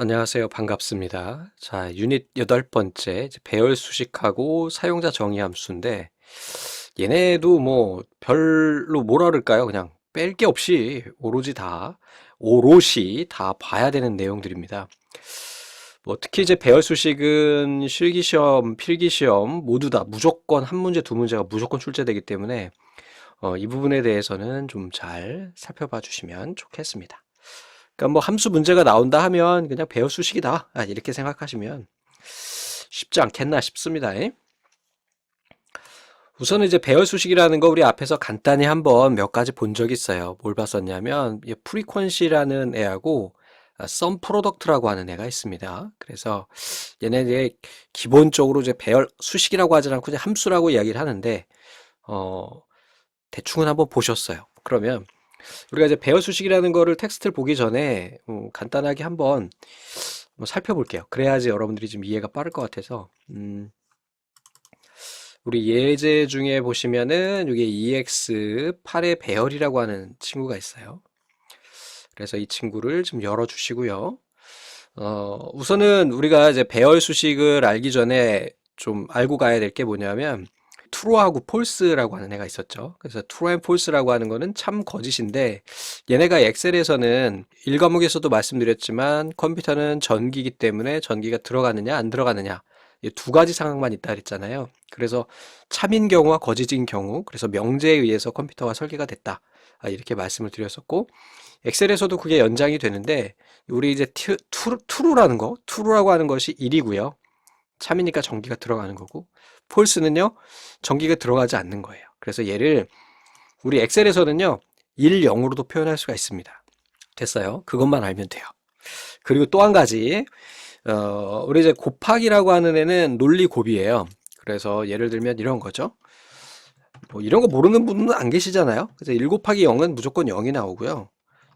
안녕하세요. 반갑습니다. 자, 유닛 8번째, 배열 수식하고 사용자 정의 함수인데, 얘네도 뭐, 별로 뭐라 그럴까요? 그냥 뺄 게 없이 오롯이 다 봐야 되는 내용들입니다. 뭐, 특히 이제 배열 수식은 실기시험, 필기시험 모두 다 무조건 한 문제, 두 문제가 무조건 출제되기 때문에, 이 부분에 대해서는 좀 잘 살펴봐 주시면 좋겠습니다. 그러니까 뭐 함수 문제가 나온다 하면 그냥 배열 수식이다. 이렇게 생각하시면 쉽지 않겠나 싶습니다. 우선은 이제 배열 수식이라는 거 우리 앞에서 간단히 한번 몇 가지 본 적이 있어요. 뭘 봤었냐면 프리퀀시라는 애하고 썸 프로덕트라고 하는 애가 있습니다. 그래서 얘네 이제 기본적으로 이제 배열 수식이라고 하지 않고 그냥 함수라고 이야기를 하는데 어, 대충은 한번 보셨어요. 그러면 우리가 이제 배열 수식이라는 거를 텍스트를 보기 전에 간단하게 한번 살펴볼게요. 그래야지 여러분들이 좀 이해가 빠를 것 같아서 우리 예제 중에 보시면은 이게 EX8의 배열이라고 하는 친구가 있어요. 그래서 이 친구를 좀 열어주시고요. 우선은 우리가 이제 배열 수식을 알기 전에 좀 알고 가야 될 게 뭐냐면 true하고 false라고 하는 애가 있었죠. 그래서 true and false라고 하는 거는 참 거짓인데 얘네가 엑셀에서는 1과목에서도 말씀드렸지만 컴퓨터는 전기이기 때문에 전기가 들어가느냐 안 들어가느냐 이 두 가지 상황만 있다 그랬잖아요. 그래서 참인 경우와 거짓인 경우 그래서 명제에 의해서 컴퓨터가 설계가 됐다. 이렇게 말씀을 드렸었고 엑셀에서도 그게 연장이 되는데 우리 이제 true라고 하는 것이 1이고요. 참이니까 전기가 들어가는 거고 폴스는요 전기가 들어가지 않는 거예요. 그래서 얘를 우리 엑셀에서는요 1, 0으로도 표현할 수가 있습니다. 됐어요. 그것만 알면 돼요. 그리고 또 한 가지 우리 이제 곱하기라고 하는 애는 논리 곱이에요. 그래서 예를 들면 이런 거죠. 뭐 이런 거 모르는 분은 안 계시잖아요. 그래서 1 곱하기 0은 무조건 0이 나오고요.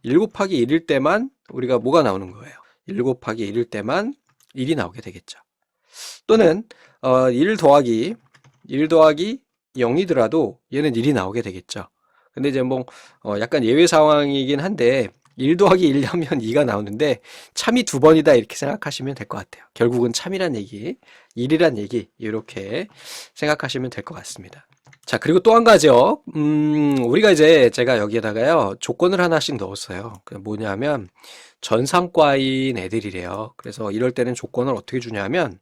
1 곱하기 1일 때만 우리가 뭐가 나오는 거예요. 1 곱하기 1일 때만 1이 나오게 되겠죠. 또는 1 더하기 0이더라도 얘는 1이 나오게 되겠죠. 근데 이제 뭐 약간 예외 상황이긴 한데 1 더하기 1 하면 2가 나오는데 참이 두 번이다 이렇게 생각하시면 될 것 같아요. 결국은 참이란 얘기, 1이란 얘기 이렇게 생각하시면 될 것 같습니다. 자, 그리고 또 한 가지요. 우리가 이제 제가 여기에다가요 조건을 하나씩 넣었어요. 그 뭐냐면 전산과인 애들이래요. 그래서 이럴 때는 조건을 어떻게 주냐면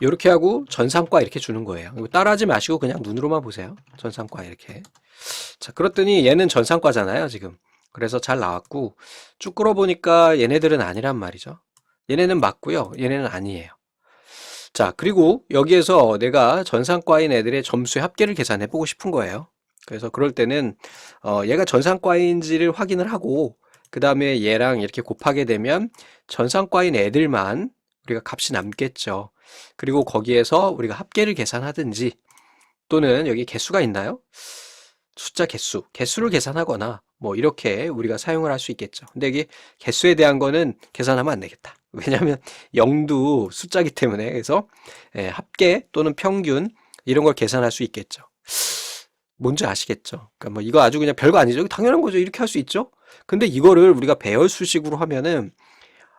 이렇게 하고 전산과 이렇게 주는 거예요. 따라하지 마시고 그냥 눈으로만 보세요. 전산과 이렇게. 자, 그랬더니 얘는 전산과잖아요, 지금. 그래서 잘 나왔고 쭉 끌어보니까 얘네들은 아니란 말이죠. 얘네는 맞고요. 얘네는 아니에요. 자, 그리고 여기에서 내가 전산과인 애들의 점수의 합계를 계산해 보고 싶은 거예요. 그래서 그럴 때는 얘가 전산과인지를 확인을 하고 그 다음에 얘랑 이렇게 곱하게 되면 전산과인 애들만 우리가 값이 남겠죠. 그리고 거기에서 우리가 합계를 계산하든지 또는 여기 개수가 있나요? 숫자 개수를 계산하거나 뭐 이렇게 우리가 사용을 할 수 있겠죠. 근데 이게 개수에 대한 거는 계산하면 안 되겠다. 왜냐하면 0도 숫자기 때문에 그래서 합계 또는 평균 이런 걸 계산할 수 있겠죠. 뭔지 아시겠죠? 그러니까 뭐 이거 아주 그냥 별거 아니죠. 당연한 거죠. 이렇게 할 수 있죠. 근데 이거를 우리가 배열 수식으로 하면은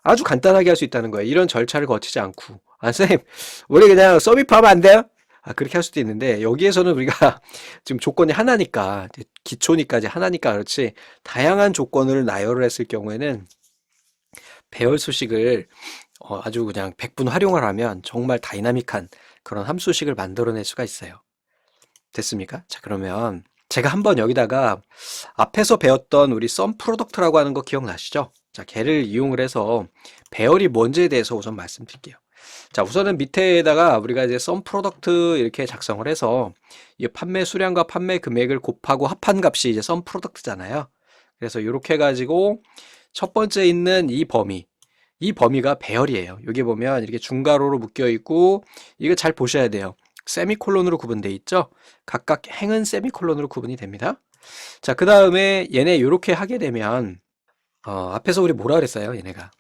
아주 간단하게 할 수 있다는 거예요. 이런 절차를 거치지 않고. 선생님, 우리 그냥 서밋하면 안 돼요? 그렇게 할 수도 있는데, 여기에서는 우리가 지금 조건이 하나니까, 기초니까 이제 하나니까 그렇지, 다양한 조건을 나열을 했을 경우에는 배열 수식을 아주 그냥 100분 활용을 하면 정말 다이나믹한 그런 함수식을 만들어낼 수가 있어요. 됐습니까? 자, 그러면 제가 한번 여기다가 앞에서 배웠던 우리 썸 프로덕트라고 하는 거 기억나시죠? 자, 걔를 이용을 해서 배열이 뭔지에 대해서 우선 말씀드릴게요. 자, 우선은 밑에다가 우리가 이제 썸 프로덕트 이렇게 작성을 해서 이 판매 수량과 판매 금액을 곱하고 합한 값이 이제 썸 프로덕트잖아요. 그래서 이렇게 해가지고 첫 번째 있는 이 범위가 배열이에요. 여기 보면 이렇게 중괄호로 묶여 있고 이거 잘 보셔야 돼요. 세미콜론으로 구분되어 있죠? 각각 행은 세미콜론으로 구분이 됩니다. 자, 그 다음에 얘네 이렇게 하게 되면 앞에서 우리 뭐라 그랬어요? 얘네가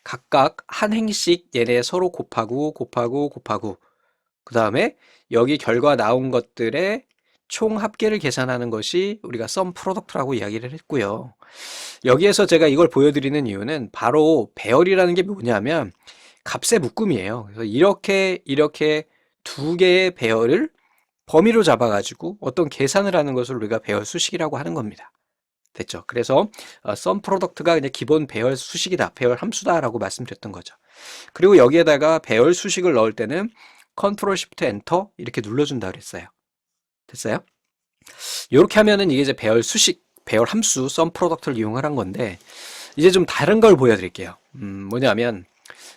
각각 한 행씩 얘네 서로 곱하고 그 다음에 여기 결과 나온 것들의 총 합계를 계산하는 것이 우리가 sum product라고 이야기를 했고요. 여기에서 제가 이걸 보여드리는 이유는 바로 배열이라는 게 뭐냐면 값의 묶음이에요. 그래서 이렇게 두 개의 배열을 범위로 잡아가지고 어떤 계산을 하는 것을 우리가 배열 수식이라고 하는 겁니다. 됐죠? 그래서 sum product가 그냥 기본 배열 수식이다, 배열 함수다라고 말씀드렸던 거죠. 그리고 여기에다가 배열 수식을 넣을 때는 Ctrl Shift Enter 이렇게 눌러준다 그랬어요. 됐어요? 이렇게 하면은 이게 이제 배열 수식, 배열 함수 sum product를 이용을 한 건데 이제 좀 다른 걸 보여드릴게요. 뭐냐면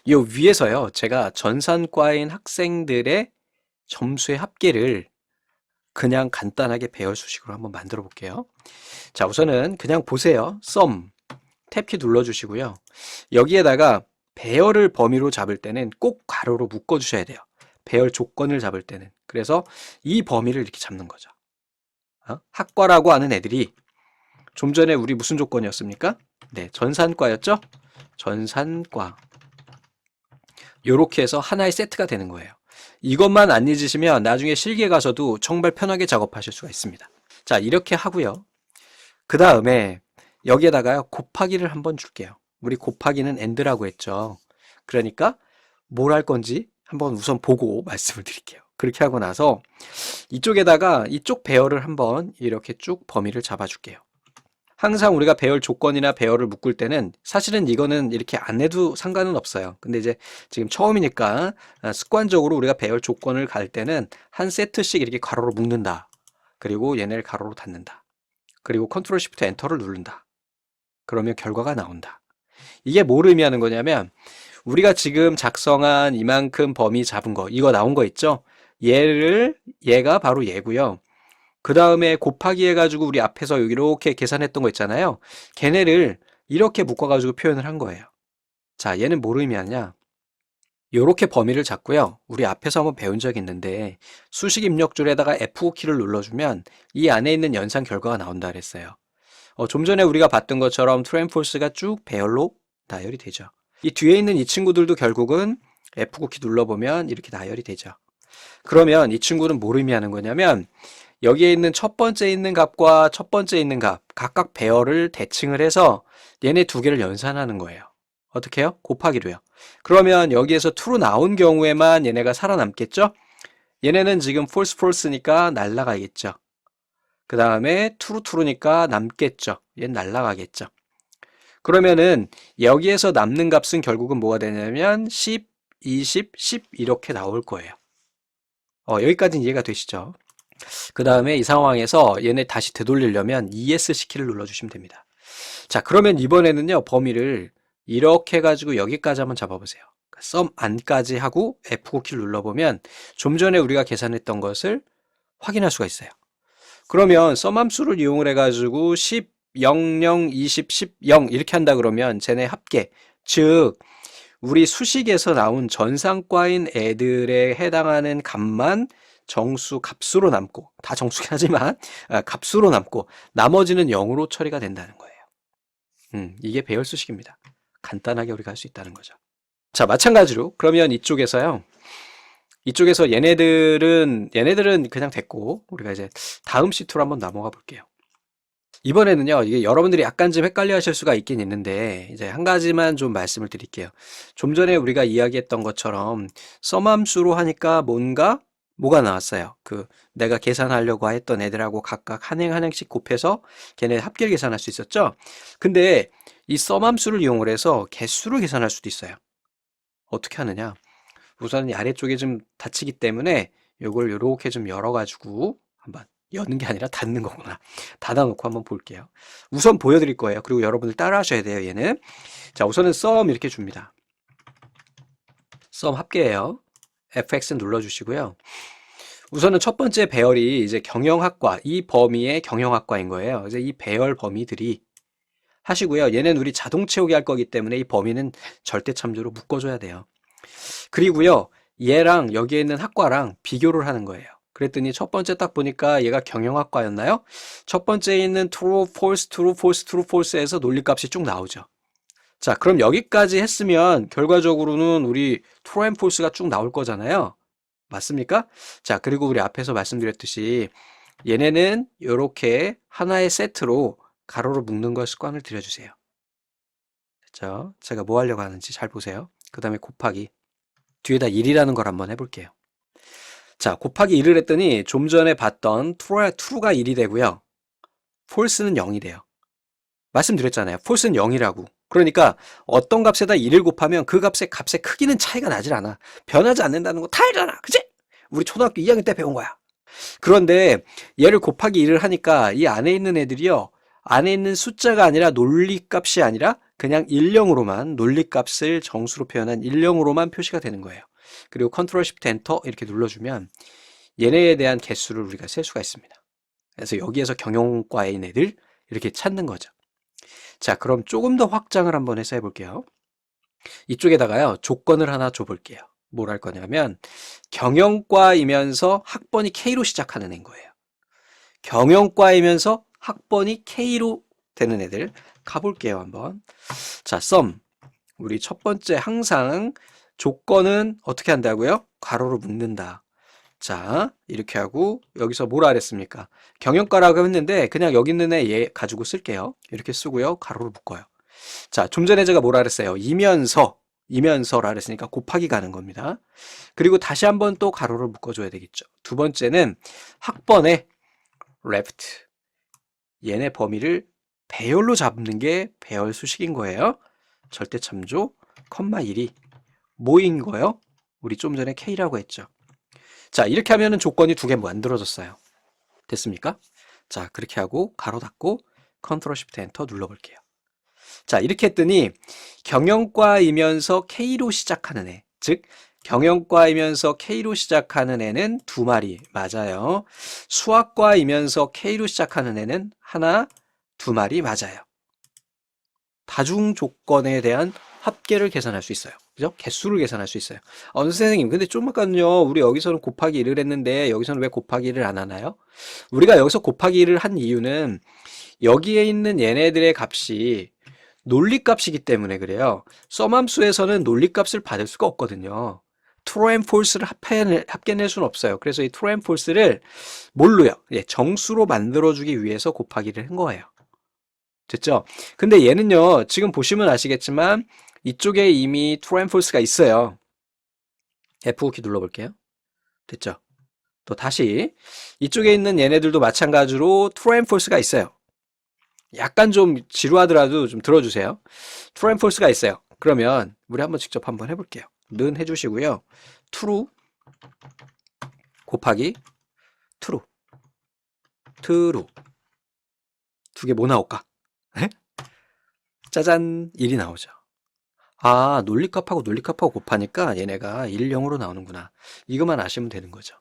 이 위에서요, 제가 전산과인 학생들의 점수의 합계를 그냥 간단하게 배열 수식으로 한번 만들어 볼게요. 자, 우선은 그냥 보세요. sum 탭키 눌러주시고요. 여기에다가 배열을 범위로 잡을 때는 꼭 괄호로 묶어 주셔야 돼요. 배열 조건을 잡을 때는. 그래서 이 범위를 이렇게 잡는 거죠. 학과라고 하는 애들이 좀 전에 우리 무슨 조건이었습니까? 네, 전산과였죠? 전산과. 요렇게 해서 하나의 세트가 되는 거예요. 이것만 안 잊으시면 나중에 실기에 가서도 정말 편하게 작업하실 수가 있습니다. 자, 이렇게 하고요. 그 다음에 여기에다가요, 곱하기를 한번 줄게요. 우리 곱하기는 AND라고 했죠. 그러니까 뭘 할 건지 한번 우선 보고 말씀을 드릴게요. 그렇게 하고 나서 이쪽에다가 이쪽 배열을 한번 이렇게 쭉 범위를 잡아줄게요. 항상 우리가 배열 조건이나 배열을 묶을 때는 사실은 이거는 이렇게 안 해도 상관은 없어요. 근데 이제 지금 처음이니까 습관적으로 우리가 배열 조건을 갈 때는 한 세트씩 이렇게 가로로 묶는다. 그리고 얘네를 가로로 닫는다. 그리고 Ctrl Shift Enter를 누른다. 그러면 결과가 나온다. 이게 뭘 의미하는 거냐면 우리가 지금 작성한 이만큼 범위 잡은 거, 이거 나온 거 있죠? 얘가 바로 얘고요. 그 다음에 곱하기 해가지고 우리 앞에서 이렇게 계산했던 거 있잖아요. 걔네를 이렇게 묶어가지고 표현을 한 거예요. 자, 얘는 뭘 의미하냐? 요렇게 범위를 잡고요. 우리 앞에서 한번 배운 적이 있는데 수식 입력줄에다가 F5 키를 눌러주면 이 안에 있는 연산 결과가 나온다 그랬어요. 좀 전에 우리가 봤던 것처럼 true and false가 쭉 배열로 나열이 되죠. 이 뒤에 있는 이 친구들도 결국은 F9 키 눌러보면 이렇게 나열이 되죠. 그러면 이 친구는 뭘 의미하는 거냐면 여기에 있는 첫 번째 있는 값과 첫 번째 있는 값 각각 배열을 대칭을 해서 얘네 두 개를 연산하는 거예요. 어떻게 해요? 곱하기로요. 그러면 여기에서 true로 나온 경우에만 얘네가 살아남겠죠? 얘네는 지금 false false니까 날아가겠죠. 그 다음에 true니까 남겠죠. 얘는 날아가겠죠. 그러면은 여기에서 남는 값은 결국은 뭐가 되냐면 10, 20, 10 이렇게 나올 거예요. 여기까지는 이해가 되시죠? 그 다음에 이 상황에서 얘네 다시 되돌리려면 ESC 키를 눌러주시면 됩니다. 자, 그러면 이번에는요, 범위를 이렇게 해가지고 여기까지 한번 잡아보세요. sum 안까지 하고 F9 키를 눌러보면 좀 전에 우리가 계산했던 것을 확인할 수가 있어요. 그러면 sum 함수를 이용을 해가지고 10, 0, 0, 20, 10, 0 이렇게 한다 그러면 쟤네 합계, 즉 우리 수식에서 나온 전산과인 애들에 해당하는 값만 정수 값으로 남고, 다 정수긴 하지만 값으로 남고 나머지는 0으로 처리가 된다는 거예요. 이게 배열 수식입니다. 간단하게 우리가 할 수 있다는 거죠. 자, 마찬가지로 그러면 이쪽에서 얘네들은 그냥 됐고 우리가 이제 다음 시트로 한번 넘어가 볼게요. 이번에는요, 이게 여러분들이 약간 좀 헷갈려 하실 수가 있긴 있는데, 이제 한 가지만 좀 말씀을 드릴게요. 좀 전에 우리가 이야기했던 것처럼, sum 함수로 하니까 뭐가 나왔어요. 내가 계산하려고 했던 애들하고 각각 한 행씩 곱해서 걔네 합계를 계산할 수 있었죠? 근데 이 sum 함수를 이용을 해서 개수를 계산할 수도 있어요. 어떻게 하느냐? 우선 이 아래쪽에 좀 닫히기 때문에 요걸 요렇게 좀 열어가지고 한번 여는 게 아니라 닫는 거구나. 닫아놓고 한번 볼게요. 우선 보여드릴 거예요. 그리고 여러분들 따라 하셔야 돼요, 얘는. 자, 우선은 sum 이렇게 줍니다. sum 합계예요. fx 눌러주시고요. 우선은 첫 번째 배열이 이제 경영학과, 이 범위의 경영학과인 거예요. 이제 이 배열 범위들이 하시고요. 얘는 우리 자동 채우기 할 거기 때문에 이 범위는 절대 참조로 묶어줘야 돼요. 그리고요, 얘랑 여기에 있는 학과랑 비교를 하는 거예요. 그랬더니 첫 번째 딱 보니까 얘가 경영학과였나요? 첫 번째에 있는 true, false, true, false, true, false에서 논리값이 쭉 나오죠. 자, 그럼 여기까지 했으면 결과적으로는 우리 true and false가 쭉 나올 거잖아요. 맞습니까? 자, 그리고 우리 앞에서 말씀드렸듯이 얘네는 이렇게 하나의 세트로 가로로 묶는 걸 습관을 들여주세요. 됐죠? 제가 뭐 하려고 하는지 잘 보세요. 그 다음에 곱하기. 뒤에다 1이라는 걸 한번 해볼게요. 자, 곱하기 1을 했더니 좀 전에 봤던 true가 1이 되고요. false는 0이 돼요. 말씀드렸잖아요. false는 0이라고. 그러니까 어떤 값에다 1을 곱하면 그 값의 크기는 차이가 나질 않아. 변하지 않는다는 거 다 알잖아. 그치? 우리 초등학교 2학년 때 배운 거야. 그런데 얘를 곱하기 1을 하니까 이 안에 있는 애들이요. 안에 있는 숫자가 아니라 논리값이 아니라 그냥 일령으로만 논리값을 정수로 표현한 일령으로만 표시가 되는 거예요. 그리고 컨트롤 쉬프트 엔터 이렇게 눌러주면 얘네에 대한 개수를 우리가 셀 수가 있습니다. 그래서 여기에서 경영과에 있는 애들 이렇게 찾는 거죠. 자, 그럼 조금 더 확장을 한번 해서 해볼게요. 이쪽에다가요, 조건을 하나 줘볼게요. 뭘 할 거냐면, 경영과이면서 학번이 K로 시작하는 애인 거예요. 경영과이면서 학번이 K로 되는 애들 가볼게요, 한번. 자, sum. 우리 첫 번째 항상 조건은 어떻게 한다고요? 괄호로 묶는다. 자, 이렇게 하고 여기서 뭐라 그랬습니까? 경영과라고 했는데 그냥 여기 있는 애 얘 가지고 쓸게요. 이렇게 쓰고요. 가로로 묶어요. 자, 좀 전에 제가 뭐라 그랬어요? 이면서라 그랬으니까 곱하기 가는 겁니다. 그리고 다시 한번 또 가로를 묶어줘야 되겠죠. 두 번째는 학번에 left. 얘네 범위를 배열로 잡는 게 배열 수식인 거예요. 절대참조, 컴마 1이 뭐인 거예요? 우리 좀 전에 K라고 했죠. 자, 이렇게 하면은 조건이 두 개 만들어졌어요. 됐습니까? 자, 그렇게 하고 가로 닫고 컨트롤 쉬프트 엔터 눌러볼게요. 자, 이렇게 했더니 경영과이면서 K로 시작하는 애, 즉 경영과이면서 K로 시작하는 애는 두 마리 맞아요. 수학과이면서 K로 시작하는 애는 하나, 두 마리 맞아요. 다중 조건에 대한 합계를 계산할 수 있어요. 그죠? 개수를 계산할 수 있어요. 선생님, 근데 좀 아까는요, 우리 여기서는 곱하기 1을 했는데, 여기서는 왜 곱하기 1을 안 하나요? 우리가 여기서 곱하기 1을 한 이유는, 여기에 있는 얘네들의 값이 논리값이기 때문에 그래요. 썸함수에서는 논리값을 받을 수가 없거든요. true and false를 합계낼 수는 없어요. 그래서 이 true and false를 뭘로요? 예, 정수로 만들어주기 위해서 곱하기를 한 거예요. 됐죠? 근데 얘는요, 지금 보시면 아시겠지만 이쪽에 이미 true and false가 있어요. F5키 눌러볼게요. 됐죠? 또 다시 이쪽에 있는 얘네들도 마찬가지로 true and false가 있어요. 약간 좀 지루하더라도 좀 들어주세요. true and false가 있어요. 그러면 우리 한번 직접 한번 해볼게요. 는 해주시고요. true 곱하기 true 두 개 뭐 나올까? 에? 짜잔 1이 나오죠. 아, 논리값하고 논리값하고 곱하니까 얘네가 1, 0으로 나오는구나. 이것만 아시면 되는 거죠.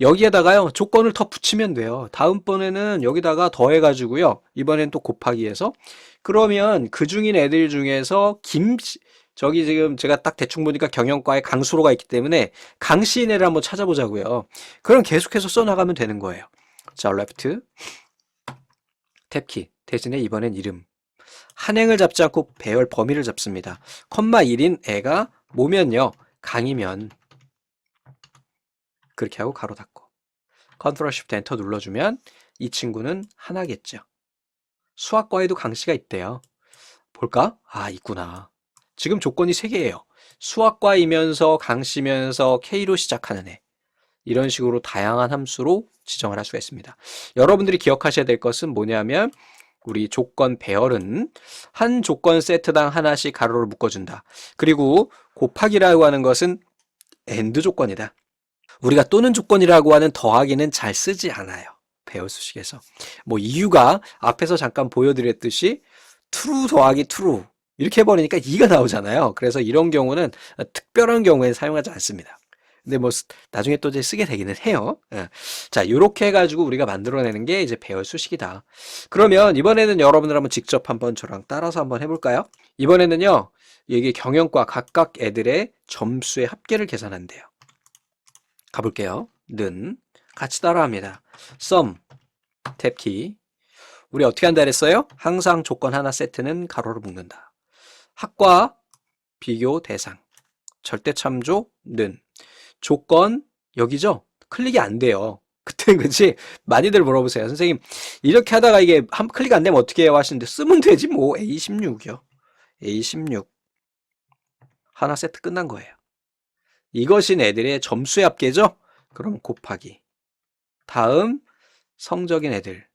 여기에다가요, 조건을 더 붙이면 돼요. 다음번에는 여기다가 더해가지고요, 이번엔 또 곱하기 해서, 그러면 그 중인 애들 중에서 저기 지금 제가 딱 대충 보니까 경영과에 강수로가 있기 때문에 강씨인 애를 한번 찾아보자고요. 그럼 계속해서 써나가면 되는 거예요. 자, left, 탭키, 대신에 이번엔 이름. 한행을 잡지 않고 배열 범위를 잡습니다. 컴마 1인 애가 뭐면요, 강이면 그렇게 하고 가로 닫고 컨트롤 쉬프트 엔터 눌러주면 이 친구는 하나겠죠. 수학과에도 강씨가 있대요. 볼까? 아, 있구나. 지금 조건이 3개예요. 수학과이면서 강씨면서 K로 시작하는 애. 이런 식으로 다양한 함수로 지정을 할 수가 있습니다. 여러분들이 기억하셔야 될 것은 뭐냐면 우리 조건 배열은 한 조건 세트당 하나씩 가로를 묶어준다. 그리고 곱하기라고 하는 것은 AND 조건이다. 우리가 또는 조건이라고 하는 더하기는 잘 쓰지 않아요. 배열 수식에서. 뭐 이유가 앞에서 잠깐 보여드렸듯이 true 더하기 true 이렇게 해버리니까 2가 나오잖아요. 그래서 이런 경우는 특별한 경우에 사용하지 않습니다. 근데 뭐 나중에 또 이제 쓰게 되기는 해요. 예. 자, 이렇게 해가지고 우리가 만들어내는 게 이제 배열 수식이다. 그러면 이번에는 여러분들 한번 직접 한번 저랑 따라서 한번 해볼까요? 이번에는요, 이게 경영과 각각 애들의 점수의 합계를 계산한대요. 가볼게요. 는 같이 따라합니다. sum 탭키. 우리 어떻게 한다 그랬어요? 항상 조건 하나 세트는 가로로 묶는다. 학과 비교 대상 절대 참조 는 조건 여기죠? 클릭이 안 돼요. 그때 그치? 많이들 물어보세요. 선생님, 이렇게 하다가 이게 한 클릭 안 되면 어떻게 해요? 하시는데 쓰면 되지 뭐. A16이요. A16 하나 세트 끝난 거예요. 이것이 애들의 점수의 합계죠? 그럼 곱하기. 다음 성적인 애들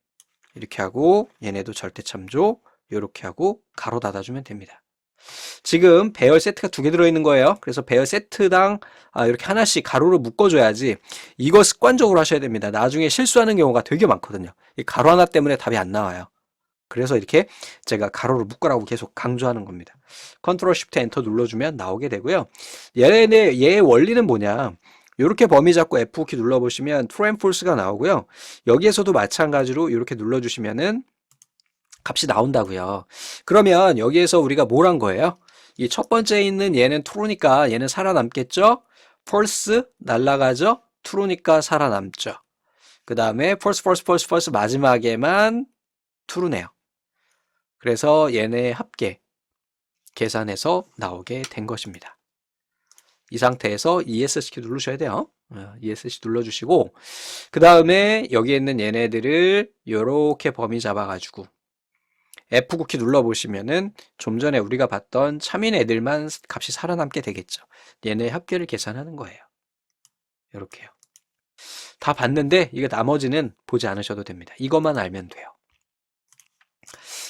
이렇게 하고 얘네도 절대참조 이렇게 하고 가로 닫아주면 됩니다. 지금 배열 세트가 2개 들어있는 거예요. 그래서 배열 세트당 이렇게 하나씩 가로로 묶어줘야지. 이거 습관적으로 하셔야 됩니다. 나중에 실수하는 경우가 되게 많거든요. 이 가로 하나 때문에 답이 안 나와요. 그래서 이렇게 제가 가로로 묶으라고 계속 강조하는 겁니다. 컨트롤 쉬프트 엔터 눌러주면 나오게 되고요. 얘의 원리는 뭐냐? 이렇게 범위 잡고 F5키 눌러보시면 true and false가 나오고요. 여기에서도 마찬가지로 이렇게 눌러주시면은 값이 나온다고요. 그러면 여기에서 우리가 뭘 한 거예요? 이 첫 번째에 있는 얘는 true니까 얘는 살아남겠죠? false 날라가죠? true니까 살아남죠. 그 다음에 false, false, false, false 마지막에만 true네요. 그래서 얘네 합계 계산해서 나오게 된 것입니다. 이 상태에서 ESC 누르셔야 돼요. ESC 눌러주시고 그 다음에 여기 있는 얘네들을 이렇게 범위 잡아가지고 F9키 눌러보시면은 좀 전에 우리가 봤던 참인 애들만 값이 살아남게 되겠죠. 얘네 합계를 계산하는 거예요. 이렇게요. 다 봤는데 이거 나머지는 보지 않으셔도 됩니다. 이것만 알면 돼요.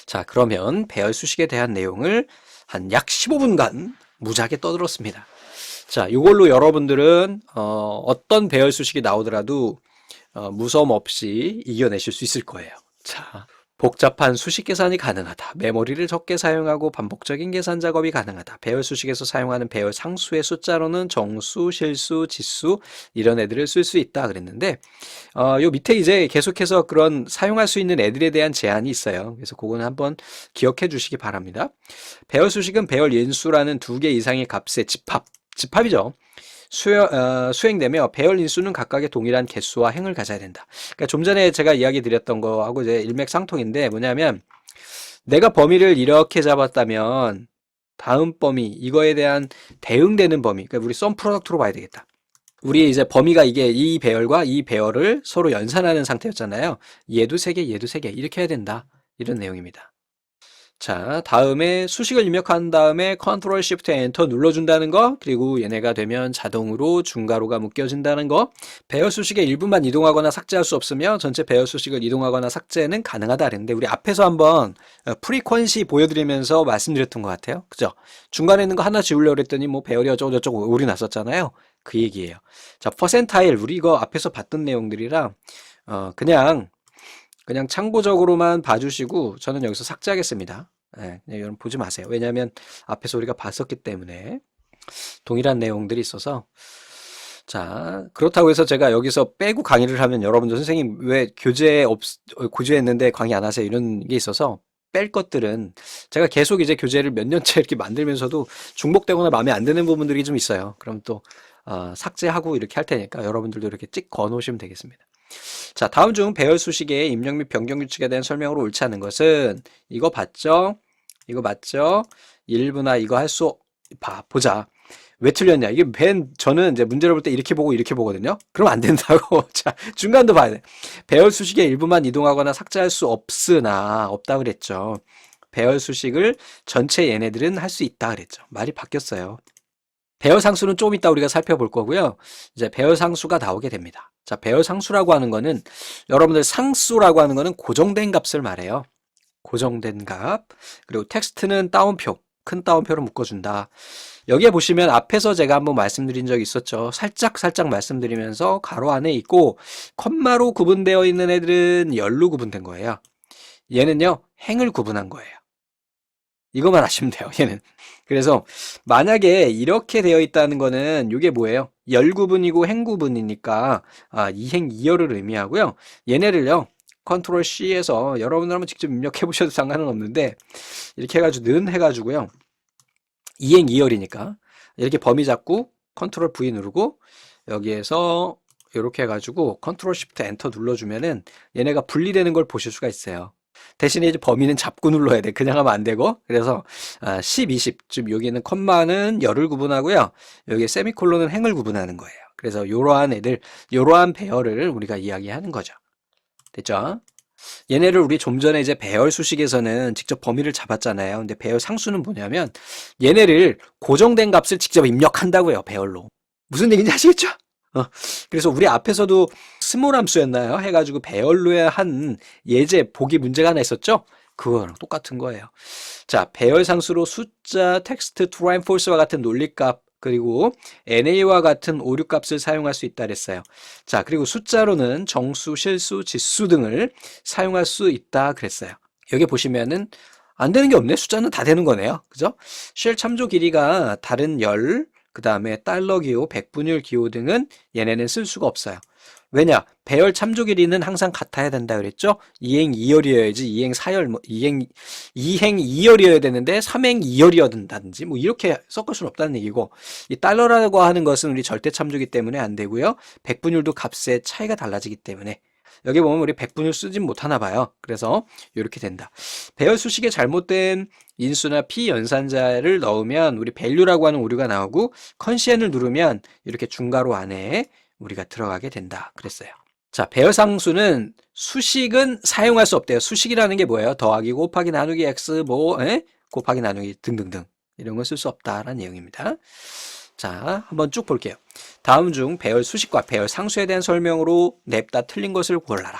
자, 그러면 배열 수식에 대한 내용을 한 약 15분간 무지하게 떠들었습니다. 자, 이걸로 여러분들은 어떤 배열 수식이 나오더라도 무서움 없이 이겨내실 수 있을 거예요. 자, 복잡한 수식 계산이 가능하다. 메모리를 적게 사용하고 반복적인 계산 작업이 가능하다. 배열 수식에서 사용하는 배열 상수의 숫자로는 정수, 실수, 지수 이런 애들을 쓸 수 있다 그랬는데 요 밑에 이제 계속해서 그런 사용할 수 있는 애들에 대한 제한이 있어요. 그래서 그거는 한번 기억해 주시기 바랍니다. 배열 수식은 배열 인수라는 2개 이상의 값의 집합이죠. 수행되며 배열 인수는 각각의 동일한 개수와 행을 가져야 된다. 그러니까 좀 전에 제가 이야기 드렸던 거하고 이제 일맥상통인데 뭐냐면 내가 범위를 이렇게 잡았다면 다음 범위 이거에 대한 대응되는 범위 그러니까 우리 썸 프로덕트로 봐야 되겠다. 우리 이제 범위가 이게 이 배열과 이 배열을 서로 연산하는 상태였잖아요. 얘도 3개, 얘도 3개 이렇게 해야 된다. 이런 내용입니다. 자, 다음에 수식을 입력한 다음에 컨트롤 쉬프트 엔터 눌러준다는 거 그리고 얘네가 되면 자동으로 중괄호가 묶여진다는 거 배열 수식의 일부만 이동하거나 삭제할 수 없으며 전체 배열 수식을 이동하거나 삭제는 가능하다 그랬는데 우리 앞에서 한번 프리퀀시 보여드리면서 말씀드렸던 것 같아요. 그죠? 중간에 있는 거 하나 지우려고 그랬더니 뭐 배열이 어쩌고저쩌고 오류 났었잖아요. 그 얘기예요. 자, 퍼센타일 우리 이거 앞에서 봤던 내용들이랑 그냥 참고적으로만 봐주시고 저는 여기서 삭제하겠습니다. 네, 여러분 보지 마세요. 왜냐하면 앞에서 우리가 봤었기 때문에 동일한 내용들이 있어서 자 그렇다고 해서 제가 여기서 빼고 강의를 하면 여러분들 선생님 왜 고지했는데 강의 안 하세요 이런 게 있어서 뺄 것들은 제가 계속 이제 교재를 몇 년째 이렇게 만들면서도 중복되거나 마음에 안 드는 부분들이 좀 있어요. 그럼 또 삭제하고 이렇게 할 테니까 여러분들도 이렇게 찍 거 놓으시면 되겠습니다. 자, 다음 중 배열 수식의 입력 및 변경 규칙에 대한 설명으로 옳지 않은 것은 이거 봤죠? 이거 맞죠? 일부나 이거 보자. 왜 틀렸냐? 이게 저는 이제 문제를 볼 때 이렇게 보고 이렇게 보거든요. 그럼 안 된다고. 자, 중간도 봐야 돼. 배열 수식의 일부만 이동하거나 삭제할 수 없다 그랬죠. 배열 수식을 전체 얘네들은 할 수 있다 그랬죠. 말이 바뀌었어요. 배열 상수는 좀 이따 우리가 살펴볼 거고요. 이제 배열 상수가 나오게 됩니다. 자, 배열 상수라고 하는 거는 여러분들 상수라고 하는 거는 고정된 값을 말해요. 고정된 값. 그리고 텍스트는 따옴표, 큰 따옴표로 묶어준다. 여기에 보시면 앞에서 제가 한번 말씀드린 적이 있었죠. 살짝 말씀드리면서 가로 안에 있고 컴마로 구분되어 있는 애들은 열로 구분된 거예요. 얘는요, 행을 구분한 거예요. 이것만 아시면 돼요, 얘는. 그래서 만약에 이렇게 되어 있다는 거는 이게 뭐예요? 열 구분이고 행 구분이니까 이행 이열을 의미하고요. 얘네를요. 컨트롤 C에서 여러분들 한번 직접 입력해 보셔도 상관은 없는데 이렇게 해가지고 는 해가지고요. 이행 이열이니까 이렇게 범위 잡고 컨트롤 V 누르고 여기에서 이렇게 해가지고 컨트롤 쉬프트 엔터 눌러주면은 얘네가 분리되는 걸 보실 수가 있어요. 대신에 이제 범위는 잡고 눌러야 돼. 그냥 하면 안 되고. 그래서 10, 20. 좀 여기는 컴마는 열을 구분하고요. 여기 세미콜론은 행을 구분하는 거예요. 그래서 이러한 애들, 이러한 배열을 우리가 이야기하는 거죠. 됐죠? 얘네를 우리 좀 전에 이제 배열 수식에서는 직접 범위를 잡았잖아요. 근데 배열 상수는 뭐냐면 얘네를 고정된 값을 직접 입력한다고요. 배열로. 무슨 얘기인지 아시겠죠? 그래서 우리 앞에서도 스몰 함수였나요? 해가지고 배열로 한 예제 보기 문제가 하나 있었죠? 그거랑 똑같은 거예요. 자, 배열 상수로 숫자, 텍스트, true and false와 같은 논리값, 그리고 NA와 같은 오류값을 사용할 수 있다 그랬어요. 자, 그리고 숫자로는 정수, 실수, 지수 등을 사용할 수 있다 그랬어요. 여기 보시면은 안 되는 게 없네. 숫자는 다 되는 거네요. 그죠? 쉘 참조 길이가 다른 열, 그 다음에 달러 기호, 백분율 기호 등은 얘네는 쓸 수가 없어요. 왜냐? 배열 참조 길이는 항상 같아야 된다 그랬죠? 2행 2열이어야지 2행 4열, 2행 2열이어야 되는데 3행 2열이어야 된다든지 뭐 이렇게 섞을 수는 없다는 얘기고, 이 달러라고 하는 것은 우리 절대 참조기 때문에 안 되고요. 백분율도 값의 차이가 달라지기 때문에 여기 보면 우리 백분율 쓰진 못하나 봐요. 그래서 이렇게 된다. 배열 수식에 잘못된 인수나 피연산자를 넣으면 우리 value라고 하는 오류가 나오고, 컨시엔을 누르면 이렇게 중괄호 안에 우리가 들어가게 된다 그랬어요. 자, 배열상수는 수식은 사용할 수 없대요. 수식이라는 게 뭐예요? 더하기, 곱하기, 나누기, x, 곱하기, 나누기 등등등 이런 건 쓸 수 없다라는 내용입니다. 자, 한번 쭉 볼게요. 다음 중 배열 수식과 배열 상수에 대한 설명으로 냅다 틀린 것을 골라라.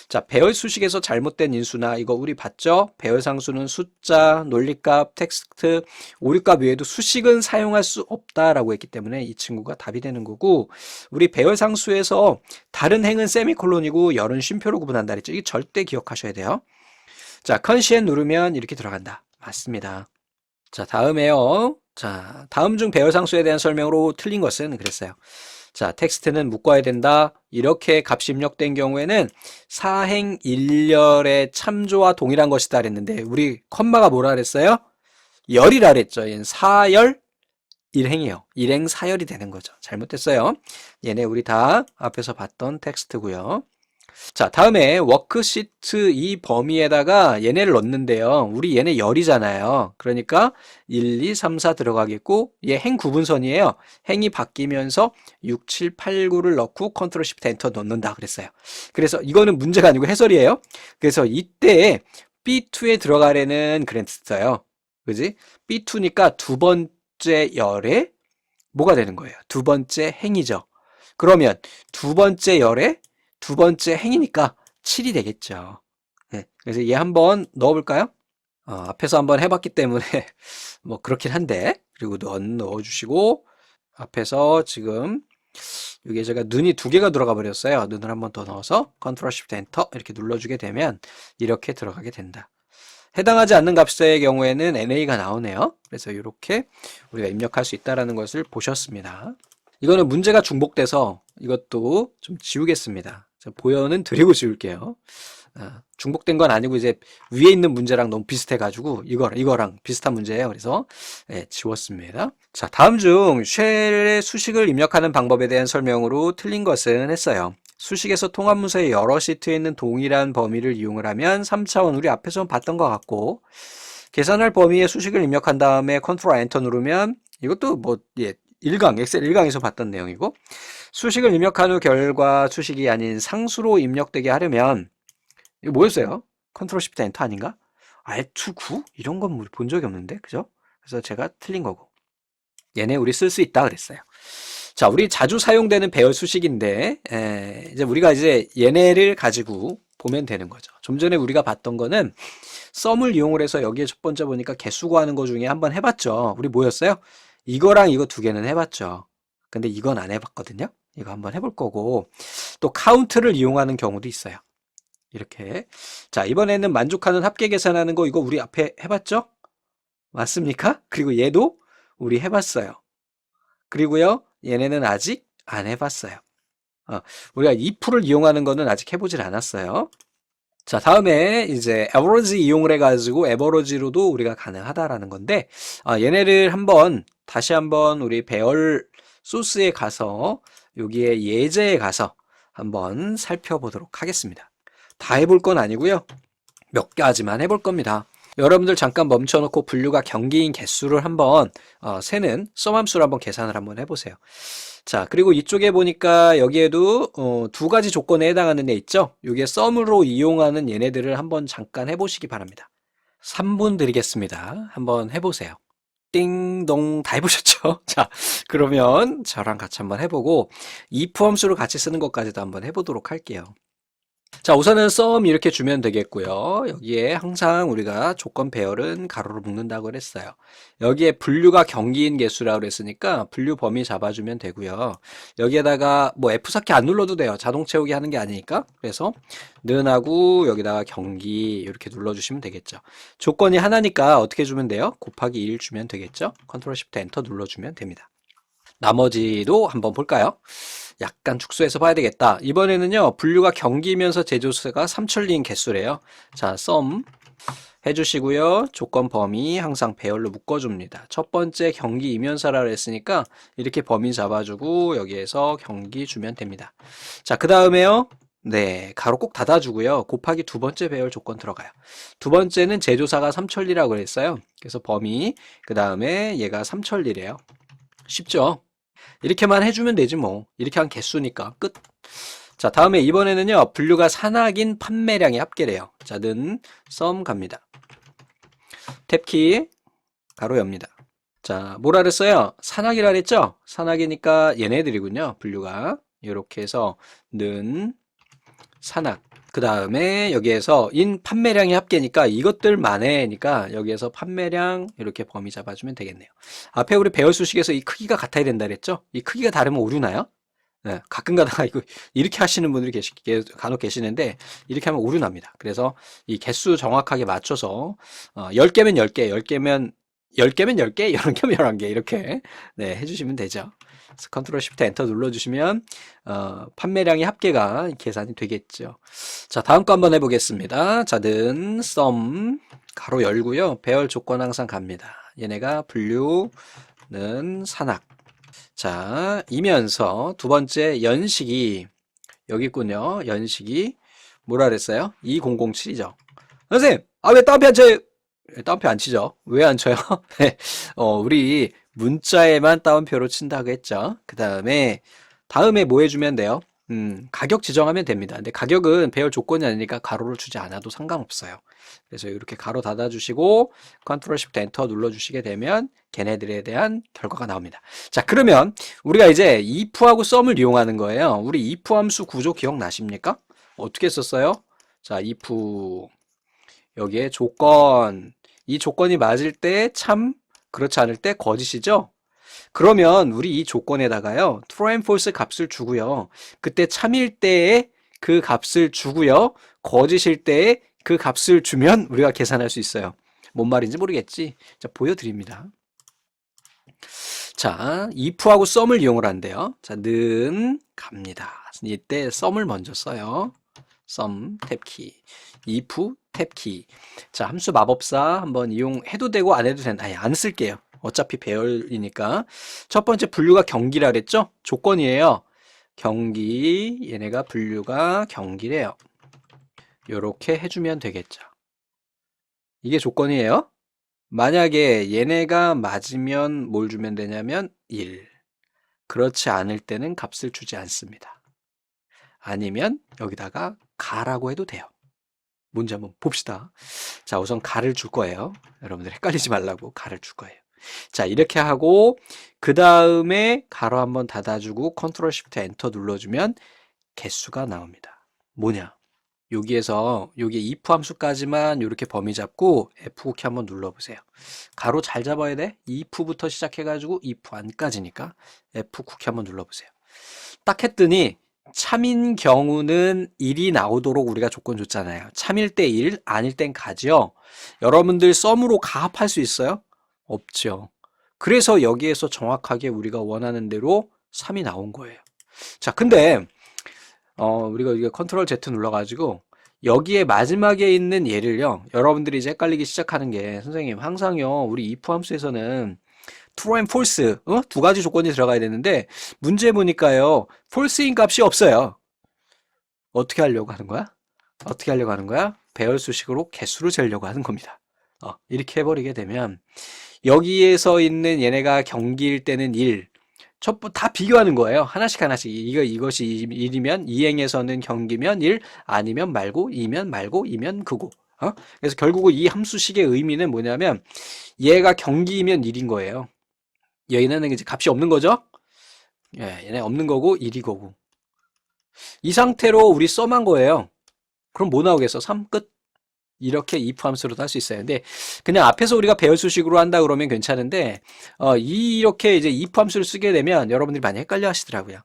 자, 배열 수식에서 잘못된 인수나 이거 우리 봤죠? 배열 상수는 숫자, 논리값, 텍스트, 오류값 외에도 수식은 사용할 수 없다라고 했기 때문에 이 친구가 답이 되는 거고, 우리 배열 상수에서 다른 행은 세미콜론이고 열은 쉼표로 구분한다 그랬죠? 이거 절대 기억하셔야 돼요. 자, 컨시엔 누르면 이렇게 들어간다. 맞습니다. 자, 다음에요. 자, 다음 중 배열 상수에 대한 설명으로 틀린 것은 그랬어요. 자, 텍스트는 묶어야 된다. 이렇게 값이 입력된 경우에는 사행 1열의 참조와 동일한 것이다 그랬는데 우리 컴마가 뭐라 그랬어요? 열이라 그랬죠. 얘는 4열 1행이에요. 1행 4열이 되는 거죠. 잘못됐어요. 얘네 우리 다 앞에서 봤던 텍스트고요. 자, 다음에 워크시트 이 범위에다가 얘네를 넣는데요. 우리 얘네 열이잖아요. 그러니까 1, 2, 3, 4 들어가겠고, 얘 행 구분선이에요. 행이 바뀌면서 6, 7, 8, 9를 넣고 컨트롤 시프트 엔터 넣는다 그랬어요. 그래서 이거는 문제가 아니고 해설이에요. 그래서 이때 B2에 들어가려는 그랬어요. 그지? B2니까 두 번째 열에 뭐가 되는 거예요? 두 번째 행이죠. 그러면 두 번째 열에 두 번째 행이니까 7이 되겠죠. 네, 그래서 얘 한번 넣어볼까요? 앞에서 한번 해봤기 때문에 뭐 그렇긴 한데, 그리고 넣어주시고, 앞에서 지금 여기에 제가 눈이 두 개가 들어가 버렸어요. 눈을 한번 더 넣어서 컨트롤 시프트 엔터 이렇게 눌러주게 되면 이렇게 들어가게 된다. 해당하지 않는 값의 경우에는 NA가 나오네요. 그래서 이렇게 우리가 입력할 수 있다는 것을 보셨습니다. 이거는 문제가 중복돼서 이것도 좀 지우겠습니다. 보여는 드리고 지울게요. 중복된 건 아니고 이제 위에 있는 문제랑 너무 비슷해가지고 이거랑 비슷한 문제예요. 그래서 지웠습니다. 자, 다음 중 쉘의 수식을 입력하는 방법에 대한 설명으로 틀린 것은 했어요. 수식에서 통합문서의 여러 시트에 있는 동일한 범위를 이용을 하면 3차원 우리 앞에서 봤던 것 같고, 계산할 범위에 수식을 입력한 다음에 컨트롤 엔터 누르면 이것도 뭐 엑셀 1강에서 봤던 내용이고, 수식을 입력한 후 결과 수식이 아닌 상수로 입력되게 하려면 이거 뭐였어요? 컨트롤 시프트 엔터 아닌가? R2 9? 이런 건 본 적이 없는데, 그죠? 그래서 제가 틀린 거고, 얘네 우리 쓸 수 있다 그랬어요. 자, 우리 자주 사용되는 배열 수식인데 이제 우리가 이제 얘네를 가지고 보면 되는 거죠. 좀 전에 우리가 봤던 거는 썸을 이용을 해서 여기에 첫 번째 보니까 개수 구하는 거 중에 한번 해봤죠. 우리 뭐였어요? 이거랑 이거 두 개는 해봤죠. 근데 이건 안 해봤거든요. 이거 한번 해볼 거고, 또 카운트를 이용하는 경우도 있어요. 이렇게. 자, 이번에는 만족하는 합계 계산하는 거 이거 우리 앞에 해봤죠? 맞습니까? 그리고 얘도 우리 해봤어요. 그리고요, 얘네는 아직 안 해봤어요. 우리가 if를 이용하는 거는 아직 해보질 않았어요. 자, 다음에 이제 average 이용을 해가지고 average로도 우리가 가능하다라는 건데, 얘네를 다시 한번 우리 배열 소스에 가서 여기에 예제에 가서 한번 살펴보도록 하겠습니다. 다 해볼 건 아니고요. 몇 가지만 해볼 겁니다. 여러분들 잠깐 멈춰놓고 분류가 경기인 개수를 한번 세는 썸 함수를 한번 계산을 한번 해보세요. 자, 그리고 이쪽에 보니까 여기에도 두 가지 조건에 해당하는 애 있죠? 이게 썸으로 이용하는 얘네들을 한번 잠깐 해보시기 바랍니다. 3분 드리겠습니다. 한번 해보세요. 띵동 다 해보셨죠? 자, 그러면 저랑 같이 한번 해보고 if 함수를 같이 쓰는 것까지도 한번 해보도록 할게요. 자, 우선은 썸 이렇게 주면 되겠고요. 여기에 항상 우리가 조건 배열은 가로로 묶는다고 그랬어요. 여기에 분류가 경기인 개수라고 그랬으니까 분류 범위 잡아주면 되고요. 여기에다가 뭐 F4키 안 눌러도 돼요. 자동 채우기 하는 게 아니니까. 그래서 는하고 여기다가 경기 이렇게 눌러주시면 되겠죠. 조건이 하나니까 어떻게 주면 돼요? 곱하기 1 주면 되겠죠. 컨트롤 쉬프트 엔터 눌러주면 됩니다. 나머지도 한번 볼까요? 약간 축소해서 봐야 되겠다. 이번에는요, 분류가 경기면서 제조수가 삼천리인 개수래요. 자, 썸 해주시고요. 조건 범위 항상 배열로 묶어줍니다. 첫 번째 경기 이면사라 했으니까 이렇게 범위 잡아주고 여기에서 경기 주면 됩니다. 자, 그 다음에요. 네, 가로 꼭 닫아주고요. 곱하기 두 번째 배열 조건 들어가요. 두 번째는 제조사가 삼천리라고 했어요. 그래서 범위, 그 다음에 얘가 삼천리래요. 쉽죠? 이렇게만 해주면 되지 뭐. 이렇게 한 개수니까 끝. 자, 다음에 이번에는요. 분류가 산학인 판매량의 합계래요. 자, 는 썸 갑니다. 탭키 가로 엽니다. 자, 뭐라 그랬어요? 산학이라 그랬죠? 산학이니까 얘네들이군요. 분류가 이렇게 해서 는 산학. 그 다음에 여기에서 인 판매량의 합계니까 이것들만해니까 여기에서 판매량 이렇게 범위 잡아주면 되겠네요. 앞에 우리 배열 수식에서 이 크기가 같아야 된다 그랬죠? 이 크기가 다르면 오류나요? 네, 가끔 가다가 이거 이렇게 하시는 분들이 간혹 계시는데 이렇게 하면 오류납니다. 그래서 이 개수 정확하게 맞춰서 10개면 10개, 10개면 10개면 10개, 11개면 11개 이렇게 네, 해주시면 되죠. 컨트롤 쉬프트 엔터 눌러주시면 판매량의 합계가 계산이 되겠죠. 자, 다음 거 한번 해보겠습니다. 자, 는 썸 가로 열고요. 배열 조건 항상 갑니다. 얘네가 분류는 산학. 자, 이면서 두 번째 연식이 여기 있군요. 연식이 뭐라 그랬어요? 2007이죠. 선생님, 왜 따옴표 안 쳐요? 따옴표 안 치죠? 왜 안 쳐요? 우리 문자에만 따옴표로 친다고 했죠. 그 다음에 뭐 해주면 돼요? 가격 지정하면 됩니다. 근데 가격은 배열 조건이 아니니까 가로를 주지 않아도 상관없어요. 그래서 이렇게 가로 닫아주시고 컨트롤 쉬프트 엔터 눌러주시게 되면 걔네들에 대한 결과가 나옵니다. 자, 그러면 우리가 이제 if하고 썸을 이용하는 거예요. 우리 if 함수 구조 기억나십니까? 어떻게 썼어요? 자, if 여기에 조건, 이 조건이 맞을 때 참, 그렇지 않을 때 거짓이죠? 그러면 우리 이 조건에다가요, true and false 값을 주고요. 그때 참일 때에 그 값을 주고요. 거짓일 때에 그 값을 주면 우리가 계산할 수 있어요. 뭔 말인지 모르겠지? 자, 보여드립니다. 자, if하고 썸을 이용을 한대요. 자, 는 갑니다. 이때 썸을 먼저 써요. 썸 탭키, if 탭키. 자, 함수 마법사 한번 이용해도 되고 안 해도 된다. 아니, 안 쓸게요. 어차피 배열이니까. 첫 번째 분류가 경기라 그랬죠? 조건이에요. 경기, 얘네가 분류가 경기래요. 요렇게 해주면 되겠죠. 이게 조건이에요. 만약에 얘네가 맞으면 뭘 주면 되냐면 1. 그렇지 않을 때는 값을 주지 않습니다. 아니면 여기다가 가라고 해도 돼요. 뭔지 한번 봅시다. 자, 우선 가를 줄 거예요. 여러분들 헷갈리지 말라고 가를 줄 거예요. 자, 이렇게 하고 그 다음에 가로 한번 닫아주고 컨트롤 쉬프트 엔터 눌러주면 개수가 나옵니다. 뭐냐? 여기에서 여기 if 함수까지만 이렇게 범위 잡고 F4키 한번 눌러보세요. 가로 잘 잡아야 돼. if부터 시작해가지고 if 안까지니까 F9키 한번 눌러보세요. 딱 했더니 참인 경우는 1이 나오도록 우리가 조건 줬잖아요. 참일 때 1, 아닐 땐 가죠. 여러분들 썸으로 가합할 수 있어요? 없죠. 그래서 여기에서 정확하게 우리가 원하는 대로 3이 나온 거예요. 자, 근데 우리가 이게 컨트롤 Z 눌러가지고 여기에 마지막에 있는 얘를요, 여러분들이 이제 헷갈리기 시작하는 게, 선생님 항상요 우리 if 함수에서는 true and false 두 가지 조건이 들어가야 되는데 문제 보니까요 false인 값이 없어요. 어떻게 하려고 하는 거야? 어떻게 하려고 하는 거야? 배열 수식으로 개수를 재려고 하는 겁니다. 이렇게 해버리게 되면 여기에서 있는 얘네가 경기일 때는 1, 다 비교하는 거예요. 하나씩 하나씩. 이것이 1이면 이행에서는 경기면 1, 아니면 말고, 2면 말고, 2면 그고. 그래서 결국은 이 함수식의 의미는 뭐냐면 얘가 경기이면 1인 거예요. 여기는 이제 값이 없는 거죠. 예, 얘네 없는 거고 1이 거고. 이 상태로 우리 썸한 거예요. 그럼 뭐 나오겠어? 3 끝? 이렇게 if 함수로도 할 수 있어요. 근데 그냥 앞에서 우리가 배열 수식으로 한다 그러면 괜찮은데 이렇게 이제 if 함수를 쓰게 되면 여러분들이 많이 헷갈려 하시더라고요.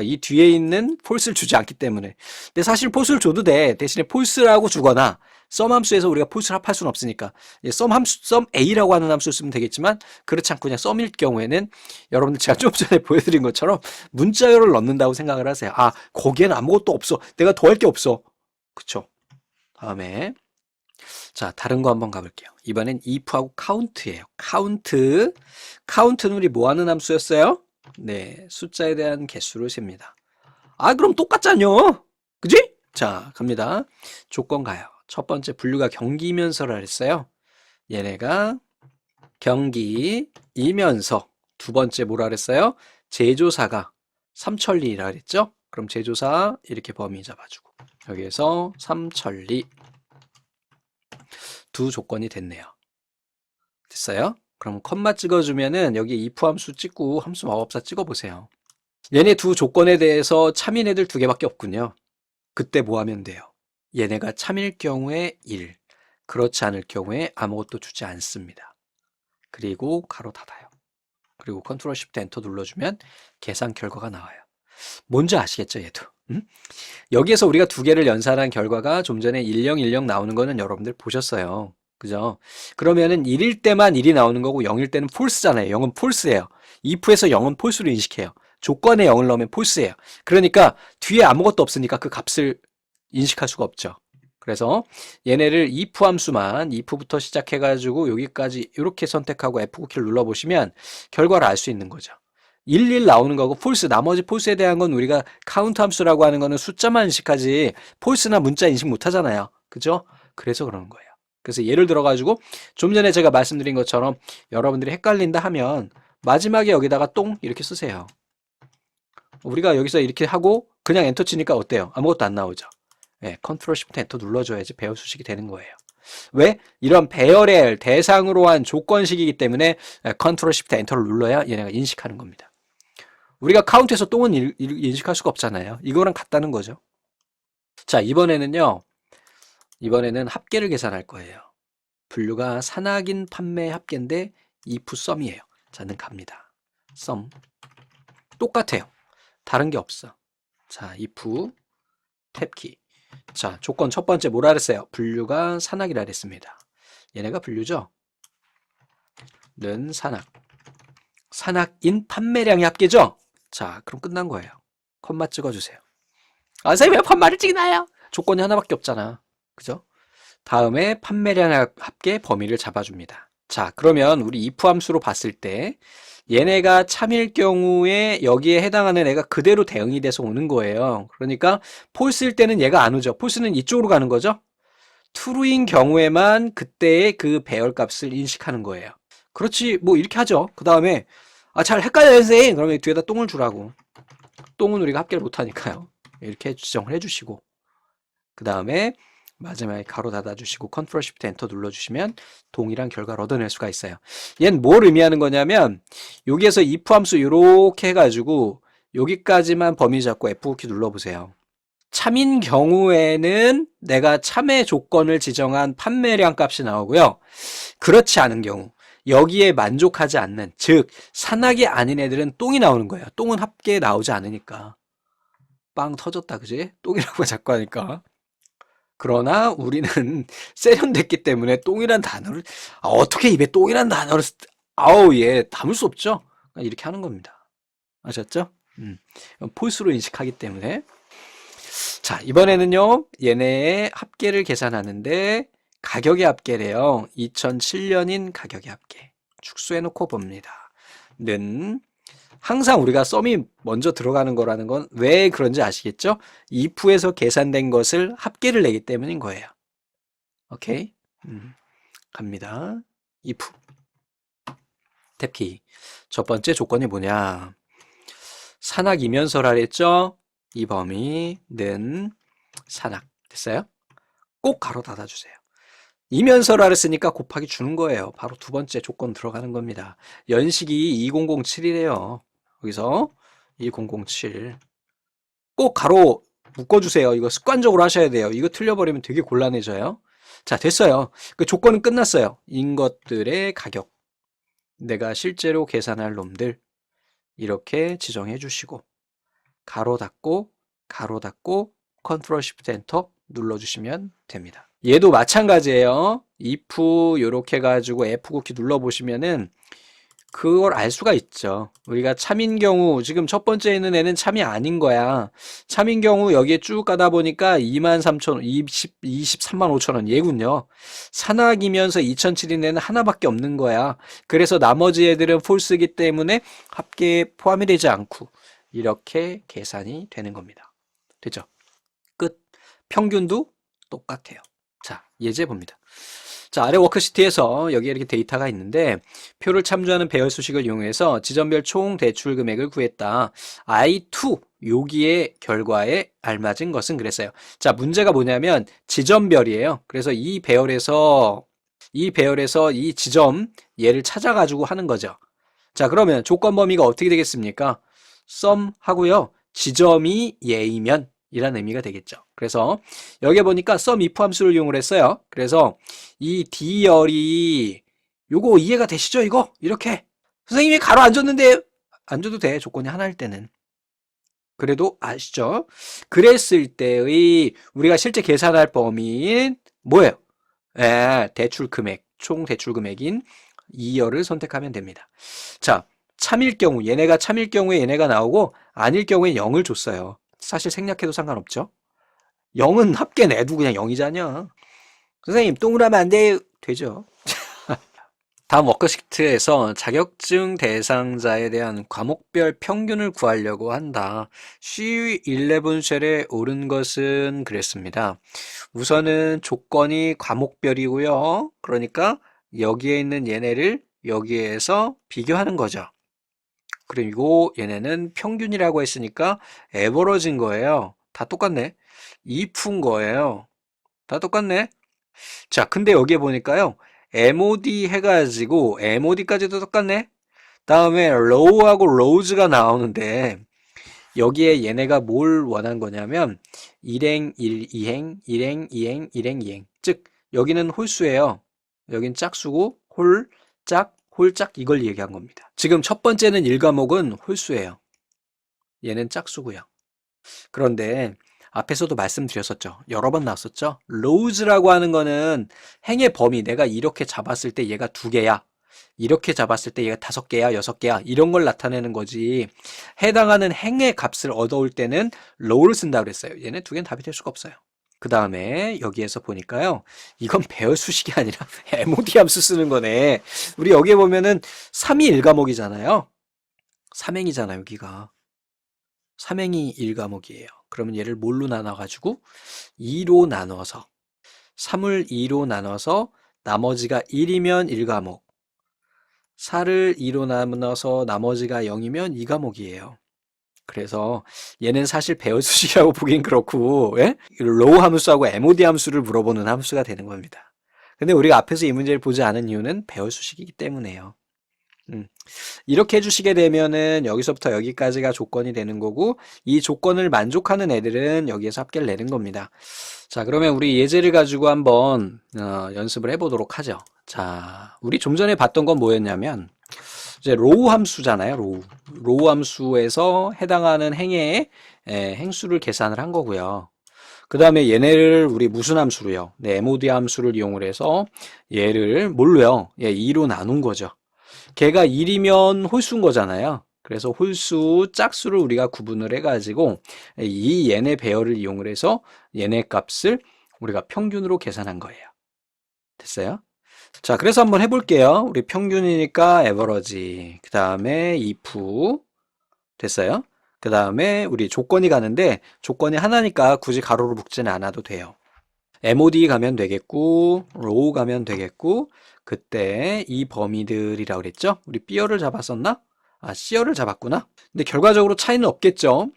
이 뒤에 있는 false를 주지 않기 때문에. 근데 사실 false를 줘도 돼. 대신에 false라고 주거나 sum 함수에서 우리가 false를 합할 수는 없으니까 sum a라고 하는 함수를 쓰면 되겠지만 그렇지 않고 그냥 sum일 경우에는 여러분들 제가 좀 전에 보여드린 것처럼 문자열을 넣는다고 생각을 하세요. 거기에는 아무것도 없어. 내가 더할 게 없어. 그쵸? 다음에 자, 다른 거 한번 가볼게요. 이번엔 if하고 count예요. count는 우리 뭐 하는 함수였어요? 네, 숫자에 대한 개수를 셉니다. 그럼 똑같잖요. 그지? 자, 갑니다. 조건 가요. 첫 번째 분류가 경기이면서라 했어요. 얘네가 경기이면서. 두 번째 뭐라 그랬어요? 제조사가 삼천리라 그랬죠? 그럼 제조사 이렇게 범위 잡아주고 여기에서 삼천리 두 조건이 됐네요. 됐어요? 그럼 컴마 찍어주면은 여기 if 함수 찍고 함수 마법사 찍어보세요. 얘네 두 조건에 대해서 참인 애들 두 개밖에 없군요. 그때 뭐 하면 돼요? 얘네가 참일 경우에 1, 그렇지 않을 경우에 아무것도 주지 않습니다. 그리고 가로 닫아요. 그리고 컨트롤 쉬프트 엔터 눌러주면 계산 결과가 나와요. 뭔지 아시겠죠, 얘도? 여기에서 우리가 두 개를 연산한 결과가 좀 전에 1010 나오는 거는 여러분들 보셨어요. 그죠? 그러면은 1일 때만 1이 나오는 거고 0일 때는 false잖아요. 0은 false예요. if에서 0은 false로 인식해요. 조건에 0을 넣으면 false예요. 그러니까 뒤에 아무것도 없으니까 그 값을 인식할 수가 없죠. 그래서 얘네를 if 함수만 if부터 시작해가지고 여기까지 이렇게 선택하고 F9키를 눌러보시면 결과를 알 수 있는 거죠. 11 나오는 거고 false, 나머지 false에 대한 건 우리가 count 함수라고 하는 거는 숫자만 인식하지 false나 문자 인식 못 하잖아요. 그죠? 그래서 그러는 거예요. 그래서 예를 들어가지고 좀 전에 제가 말씀드린 것처럼 여러분들이 헷갈린다 하면 마지막에 여기다가 똥 이렇게 쓰세요. 우리가 여기서 이렇게 하고 그냥 엔터 치니까 어때요? 아무것도 안 나오죠. 네, 컨트롤 쉬프트 엔터 눌러줘야지 배열 수식이 되는 거예요. 왜? 이런 배열의 대상으로 한 조건식이기 때문에 컨트롤 쉬프트 엔터를 눌러야 얘네가 인식하는 겁니다. 우리가 카운트에서 똥은 인식할 수가 없잖아요. 이거랑 같다는 거죠. 자, 이번에는 합계를 계산할 거예요. 분류가 산악인 판매 합계인데 if sum이에요. 자는 갑니다. sum 똑같아요. 다른 게 없어. 자, if 탭키. 자, 조건 첫 번째 뭐라 그랬어요? 분류가 산악이라 그랬습니다. 얘네가 분류죠? 는 산악. 산악인 판매량의 합계죠? 자, 그럼 끝난 거예요. 컴마 찍어주세요. 선생님 왜 컴마를 찍나요? 조건이 하나밖에 없잖아. 그죠? 다음에 판매량 합계 범위를 잡아줍니다. 자, 그러면 우리 if 함수로 봤을 때 얘네가 참일 경우에 여기에 해당하는 애가 그대로 대응이 돼서 오는 거예요. 그러니까 false일 때는 얘가 안 오죠. false는 이쪽으로 가는 거죠. true인 경우에만 그때의 그 배열값을 인식하는 거예요. 그렇지, 뭐 이렇게 하죠. 그 다음에 잘 헷갈려요, 선생님. 그러면 뒤에다 똥을 주라고. 똥은 우리가 합계를 못하니까요. 이렇게 지정을 해주시고 그 다음에 마지막에 가로 닫아주시고 컨트롤 쉬프트 엔터 눌러주시면 동일한 결과를 얻어낼 수가 있어요. 얘는 뭘 의미하는 거냐면 여기에서 if 함수 이렇게 해가지고 여기까지만 범위 잡고 F9키 눌러보세요. 참인 경우에는 내가 참의 조건을 지정한 판매량 값이 나오고요. 그렇지 않은 경우 여기에 만족하지 않는, 즉 산악이 아닌 애들은 똥이 나오는 거예요. 똥은 합계에 나오지 않으니까. 빵 터졌다, 그지? 똥이라고 자꾸 하니까. 그러나 우리는 세련됐기 때문에 똥이란 단어를 어떻게 입에 똥이란 단어를 얘 담을 수 없죠. 이렇게 하는 겁니다. 아셨죠? 폴스로 인식하기 때문에. 자, 이번에는요 얘네의 합계를 계산하는데 가격의 합계래요. 2007년인 가격의 합계 축소해 놓고 봅니다. 는 항상 우리가 썸이 먼저 들어가는 거라는 건 왜 그런지 아시겠죠? if에서 계산된 것을 합계를 내기 때문인 거예요. 오케이. 갑니다. if 탭키. 첫 번째 조건이 뭐냐? 산악이면서라 그랬죠? 이 범위는 산악. 됐어요? 꼭 가로 닫아주세요. 이면서라 그랬으니까 곱하기 주는 거예요. 바로 두 번째 조건 들어가는 겁니다. 연식이 2007이래요. 여기서 2007. 꼭 가로 묶어주세요. 이거 습관적으로 하셔야 돼요. 이거 틀려버리면 되게 곤란해져요. 자, 됐어요. 그 조건은 끝났어요. 인 것들의 가격. 내가 실제로 계산할 놈들. 이렇게 지정해 주시고, 가로 닫고, 컨트롤 쉬프트 엔터 눌러주시면 됩니다. 얘도 마찬가지예요. if 요렇게 해가지고 F9키 눌러보시면은 그걸 알 수가 있죠. 우리가 참인 경우, 지금 첫 번째 있는 애는 참이 아닌 거야. 참인 경우 여기에 쭉 가다 보니까 23,000원, 23만 5천 원 얘군요. 산악이면서 2007인 애는 하나밖에 없는 거야. 그래서 나머지 애들은 폴스이기 때문에 합계에 포함이 되지 않고 이렇게 계산이 되는 겁니다. 됐죠? 끝. 평균도 똑같아요. 자, 예제 봅니다. 자, 아래 워크시트에서 여기에 이렇게 데이터가 있는데 표를 참조하는 배열 수식을 이용해서 지점별 총 대출 금액을 구했다. I2 여기에 결과에 알맞은 것은 그랬어요. 자, 문제가 뭐냐면 지점별이에요. 그래서 이 배열에서 이 지점 얘를 찾아가지고 하는 거죠. 자, 그러면 조건 범위가 어떻게 되겠습니까? sum 하고요. 지점이 얘이면 이란 의미가 되겠죠. 그래서 여기 보니까 sum if 함수를 이용을 했어요. 그래서 이 D열이 요거 이해가 되시죠? 이거 이렇게 선생님이 가로 안 줬는데 안 줘도 돼. 조건이 하나일 때는. 그래도 아시죠? 그랬을 때의 우리가 실제 계산할 범위인 뭐예요? 대출 금액, 총 대출 금액인 2열을 선택하면 됩니다. 자, 참일 경우 얘네가 참일 경우에 얘네가 나오고 아닐 경우에 0을 줬어요. 사실 생략해도 상관없죠. 0은 합계 내도 그냥 0이잖아. 선생님 동그라면 안 돼. 되죠. 다음 워크시트에서 자격증 대상자에 대한 과목별 평균을 구하려고 한다. C11 쉘에 옳은 것은 그랬습니다. 우선은 조건이 과목별이고요. 그러니까 여기에 있는 얘네를 여기에서 비교하는 거죠. 그리고 얘네는 평균이라고 했으니까 에버러지인 거예요. 다 똑같네. if인 거예요. 다 똑같네. 자, 근데 여기에 보니까요. MOD 해가지고 MOD까지도 똑같네. 다음에 low하고 lows가 나오는데 여기에 얘네가 뭘 원한 거냐면 1행, 1, 2행, 1행, 2행, 1행, 2행. 즉 여기는 홀수예요. 여긴 짝수고 홀짝 이걸 얘기한 겁니다. 지금 첫 번째는 1과목은 홀수예요. 얘는 짝수고요. 그런데 앞에서도 말씀드렸었죠. 여러 번 나왔었죠. 로우즈라고 하는 거는 행의 범위, 내가 이렇게 잡았을 때 얘가 2개야. 이렇게 잡았을 때 얘가 5개야, 6개야. 이런 걸 나타내는 거지. 해당하는 행의 값을 얻어올 때는 로우를 쓴다고 그랬어요. 얘는 2개는 답이 될 수가 없어요. 그 다음에 여기에서 보니까요. 이건 배열 수식이 아니라 MOD 함수 쓰는 거네. 우리 여기에 보면은 3이 1과목이잖아요. 3행이잖아, 여기가. 3행이 1과목이에요. 그러면 얘를 뭘로 나눠가지고 2로 나눠서 3을 2로 나눠서 나머지가 1이면 1과목 4를 2로 나눠서 나머지가 0이면 2과목이에요. 그래서 얘는 사실 배열 수식이라고 보긴 그렇고 예? 로우 함수하고 MOD 함수를 물어보는 함수가 되는 겁니다. 근데 우리가 앞에서 이 문제를 보지 않은 이유는 배열 수식이기 때문에요. 이렇게 해주시게 되면은 여기서부터 여기까지가 조건이 되는 거고 이 조건을 만족하는 애들은 여기에서 합계를 내는 겁니다. 자, 그러면 우리 예제를 가지고 한번 연습을 해보도록 하죠. 자, 우리 좀 전에 봤던 건 뭐였냐면 이제 로우 함수잖아요. 로우 함수에서 해당하는 행의 행수를 계산을 한 거고요. 그 다음에 얘네를 우리 무슨 함수로요? 네, MOD 함수를 이용을 해서 얘를 뭘로요? 2로 나눈 거죠. 걔가 1이면 홀수인 거잖아요. 그래서 홀수, 짝수를 우리가 구분을 해가지고 이 얘네 배열을 이용을 해서 얘네 값을 우리가 평균으로 계산한 거예요. 됐어요? 자, 그래서 한번 해볼게요. 우리 평균이니까 에버러지, 그 다음에 if 됐어요? 그 다음에 우리 조건이 가는데 조건이 하나니까 굳이 가로로 묶지는 않아도 돼요. MOD 가면 되겠고, row 가면 되겠고, 그때 이 범위들이라고 그랬죠? 우리 B열을 잡았었나? 아, C열을 잡았구나. 근데 결과적으로 차이는 없겠죠?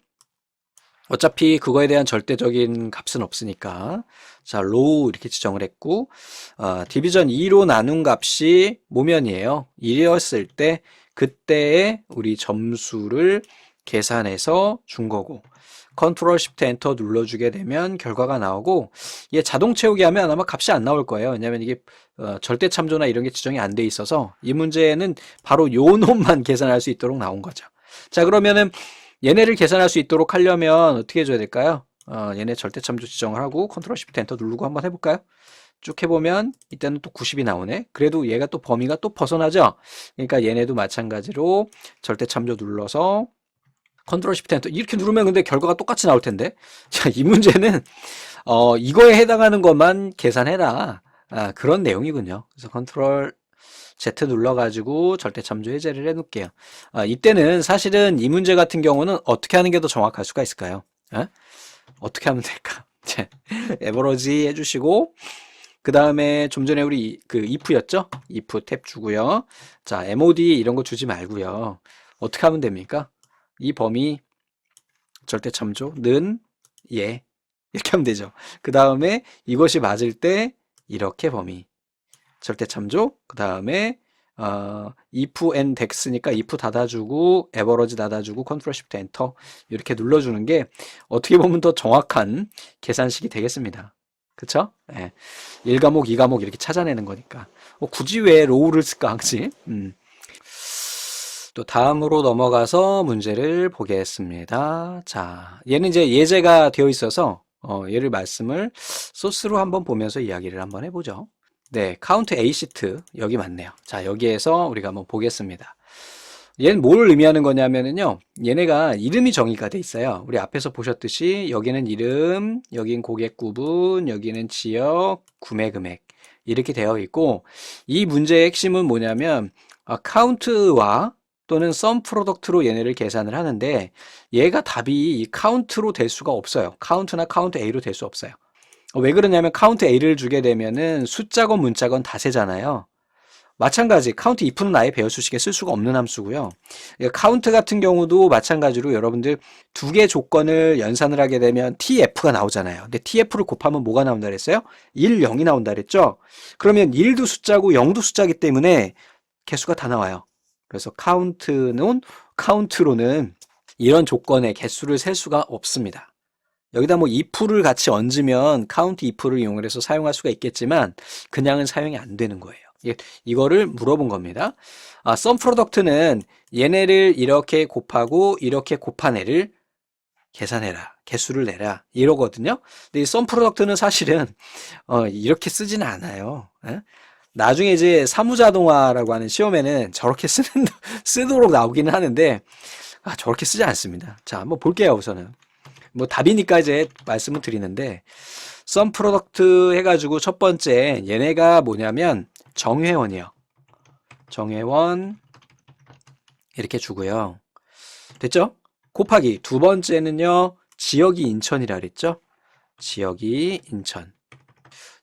어차피 그거에 대한 절대적인 값은 없으니까. 자, 로우 이렇게 지정을 했고, 디비전 2로 나눈 값이 모면이에요. 1이었을 때, 그때의 우리 점수를 계산해서 준 거고, 컨트롤 시프트 엔터 눌러주게 되면 결과가 나오고, 얘 자동 채우기 하면 아마 값이 안 나올 거예요. 왜냐면 이게 절대 참조나 이런 게 지정이 안 돼 있어서 이 문제는 바로 요 놈만 계산할 수 있도록 나온 거죠. 자, 그러면은 얘네를 계산할 수 있도록 하려면 어떻게 해줘야 될까요? 얘네 절대 참조 지정을 하고 컨트롤 시프트 엔터 누르고 한번 해볼까요? 쭉 해보면 이때는 또 90이 나오네. 그래도 얘가 또 범위가 또 벗어나죠? 그러니까 얘네도 마찬가지로 절대 참조 눌러서 컨트롤 시프트 엔터 이렇게 누르면 근데 결과가 똑같이 나올 텐데. 자, 이 문제는 이거에 해당하는 것만 계산해라. 그런 내용이군요. 그래서 컨트롤 Z 눌러가지고 절대 참조 해제를 해놓을게요. 이때는 사실은 이 문제 같은 경우는 어떻게 하는 게 더 정확할 수가 있을까요? 어떻게 하면 될까? 에버러지 해주시고, 그 다음에 좀 전에 우리 그 if였죠? if 탭 주고요. 자, mod 이런 거 주지 말고요. 어떻게 하면 됩니까? 이 범위 절대 참조는 예 이렇게 하면 되죠. 그 다음에 이것이 맞을 때 이렇게 범위 절대 참조, 그 다음에 if and dex니까 if 닫아주고 에버러지 닫아주고 컨트롤 시프트 엔터 이렇게 눌러주는 게 어떻게 보면 더 정확한 계산식이 되겠습니다. 그쵸? 예. 1과목, 2과목 이렇게 찾아내는 거니까. 굳이 왜 로우를 쓸까, 그치? 또 다음으로 넘어가서 문제를 보겠습니다. 자, 얘는 이제 예제가 되어 있어서 얘를 말씀을 소스로 한번 보면서 이야기를 한번 해보죠. 네, 카운트 A 시트 여기 맞네요. 자, 여기에서 우리가 한번 보겠습니다. 얘는 뭘 의미하는 거냐면은요, 얘네가 이름이 정의가 돼 있어요. 우리 앞에서 보셨듯이 여기는 이름, 여긴 고객 구분, 여기는 지역, 구매 금액 이렇게 되어 있고, 이 문제의 핵심은 뭐냐면 카운트와 또는 썸 프로덕트로 얘네를 계산을 하는데, 얘가 답이 이 카운트로 될 수가 없어요. 카운트나 카운트 A로 될 수 없어요. 왜 그러냐면 카운트 A를 주게 되면은 숫자건 문자건 다 세잖아요. 마찬가지 카운트 if는 아예 배열 수식에 쓸 수가 없는 함수고요. 카운트 같은 경우도 마찬가지로 여러분들 두 개 조건을 연산을 하게 되면 tf가 나오잖아요. 근데 tf를 곱하면 뭐가 나온다 그랬어요? 1, 0이 나온다 그랬죠? 그러면 1도 숫자고 0도 숫자이기 때문에 개수가 다 나와요. 그래서 카운트로는 이런 조건의 개수를 셀 수가 없습니다. 여기다 뭐 if를 같이 얹으면 카운트 if를 이용해서 사용할 수가 있겠지만 그냥은 사용이 안 되는 거예요. 이거를 물어본 겁니다. 썸 프로덕트는 얘네를 이렇게 곱하고 이렇게 곱한 애를 계산해라. 개수를 내라. 이러거든요. 근데 이 썸 프로덕트는 사실은 이렇게 쓰지는 않아요. 나중에 이제 사무자동화라고 하는 시험에는 저렇게 쓰도록 나오기는 하는데 저렇게 쓰지 않습니다. 자, 한번 볼게요. 우선은 뭐 답이니까 이제 말씀을 드리는데 썸 프로덕트 해가지고 첫 번째 얘네가 뭐냐면 정회원이요. 정회원 이렇게 주고요. 됐죠? 곱하기 두 번째는요. 지역이 인천이라 그랬죠? 지역이 인천.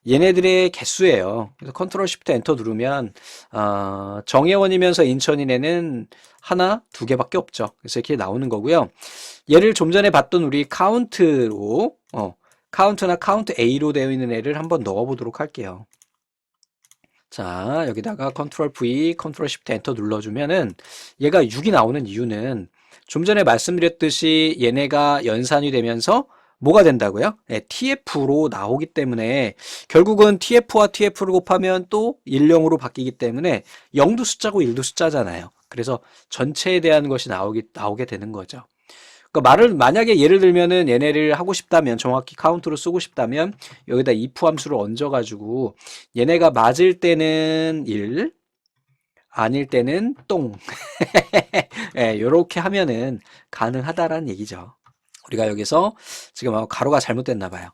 얘네들의 개수예요. 그래서 컨트롤 시프트 엔터 누르면 정회원이면서 인천인 애는 하나, 두 개밖에 없죠. 그래서 이렇게 나오는 거고요. 얘를 좀 전에 봤던 우리 카운트로 카운트나 카운트 A로 되어 있는 애를 한번 넣어 보도록 할게요. 자, 여기다가 컨트롤 V, 컨트롤 시프트 엔터 눌러주면은 얘가 6이 나오는 이유는 좀 전에 말씀드렸듯이 얘네가 연산이 되면서 뭐가 된다고요? 네, TF로 나오기 때문에 결국은 TF와 TF를 곱하면 또 1, 0으로 바뀌기 때문에 0도 숫자고 1도 숫자잖아요. 그래서 전체에 대한 것이 나오게 되는 거죠. 그러니까 만약에 예를 들면은 얘네를 하고 싶다면 정확히 카운트로 쓰고 싶다면 여기다 if 함수를 얹어가지고 얘네가 맞을 때는 1, 아닐 때는 똥. 예, 요렇게 하면은 가능하다라는 얘기죠. 우리가 여기서 지금 가로가 잘못됐나 봐요.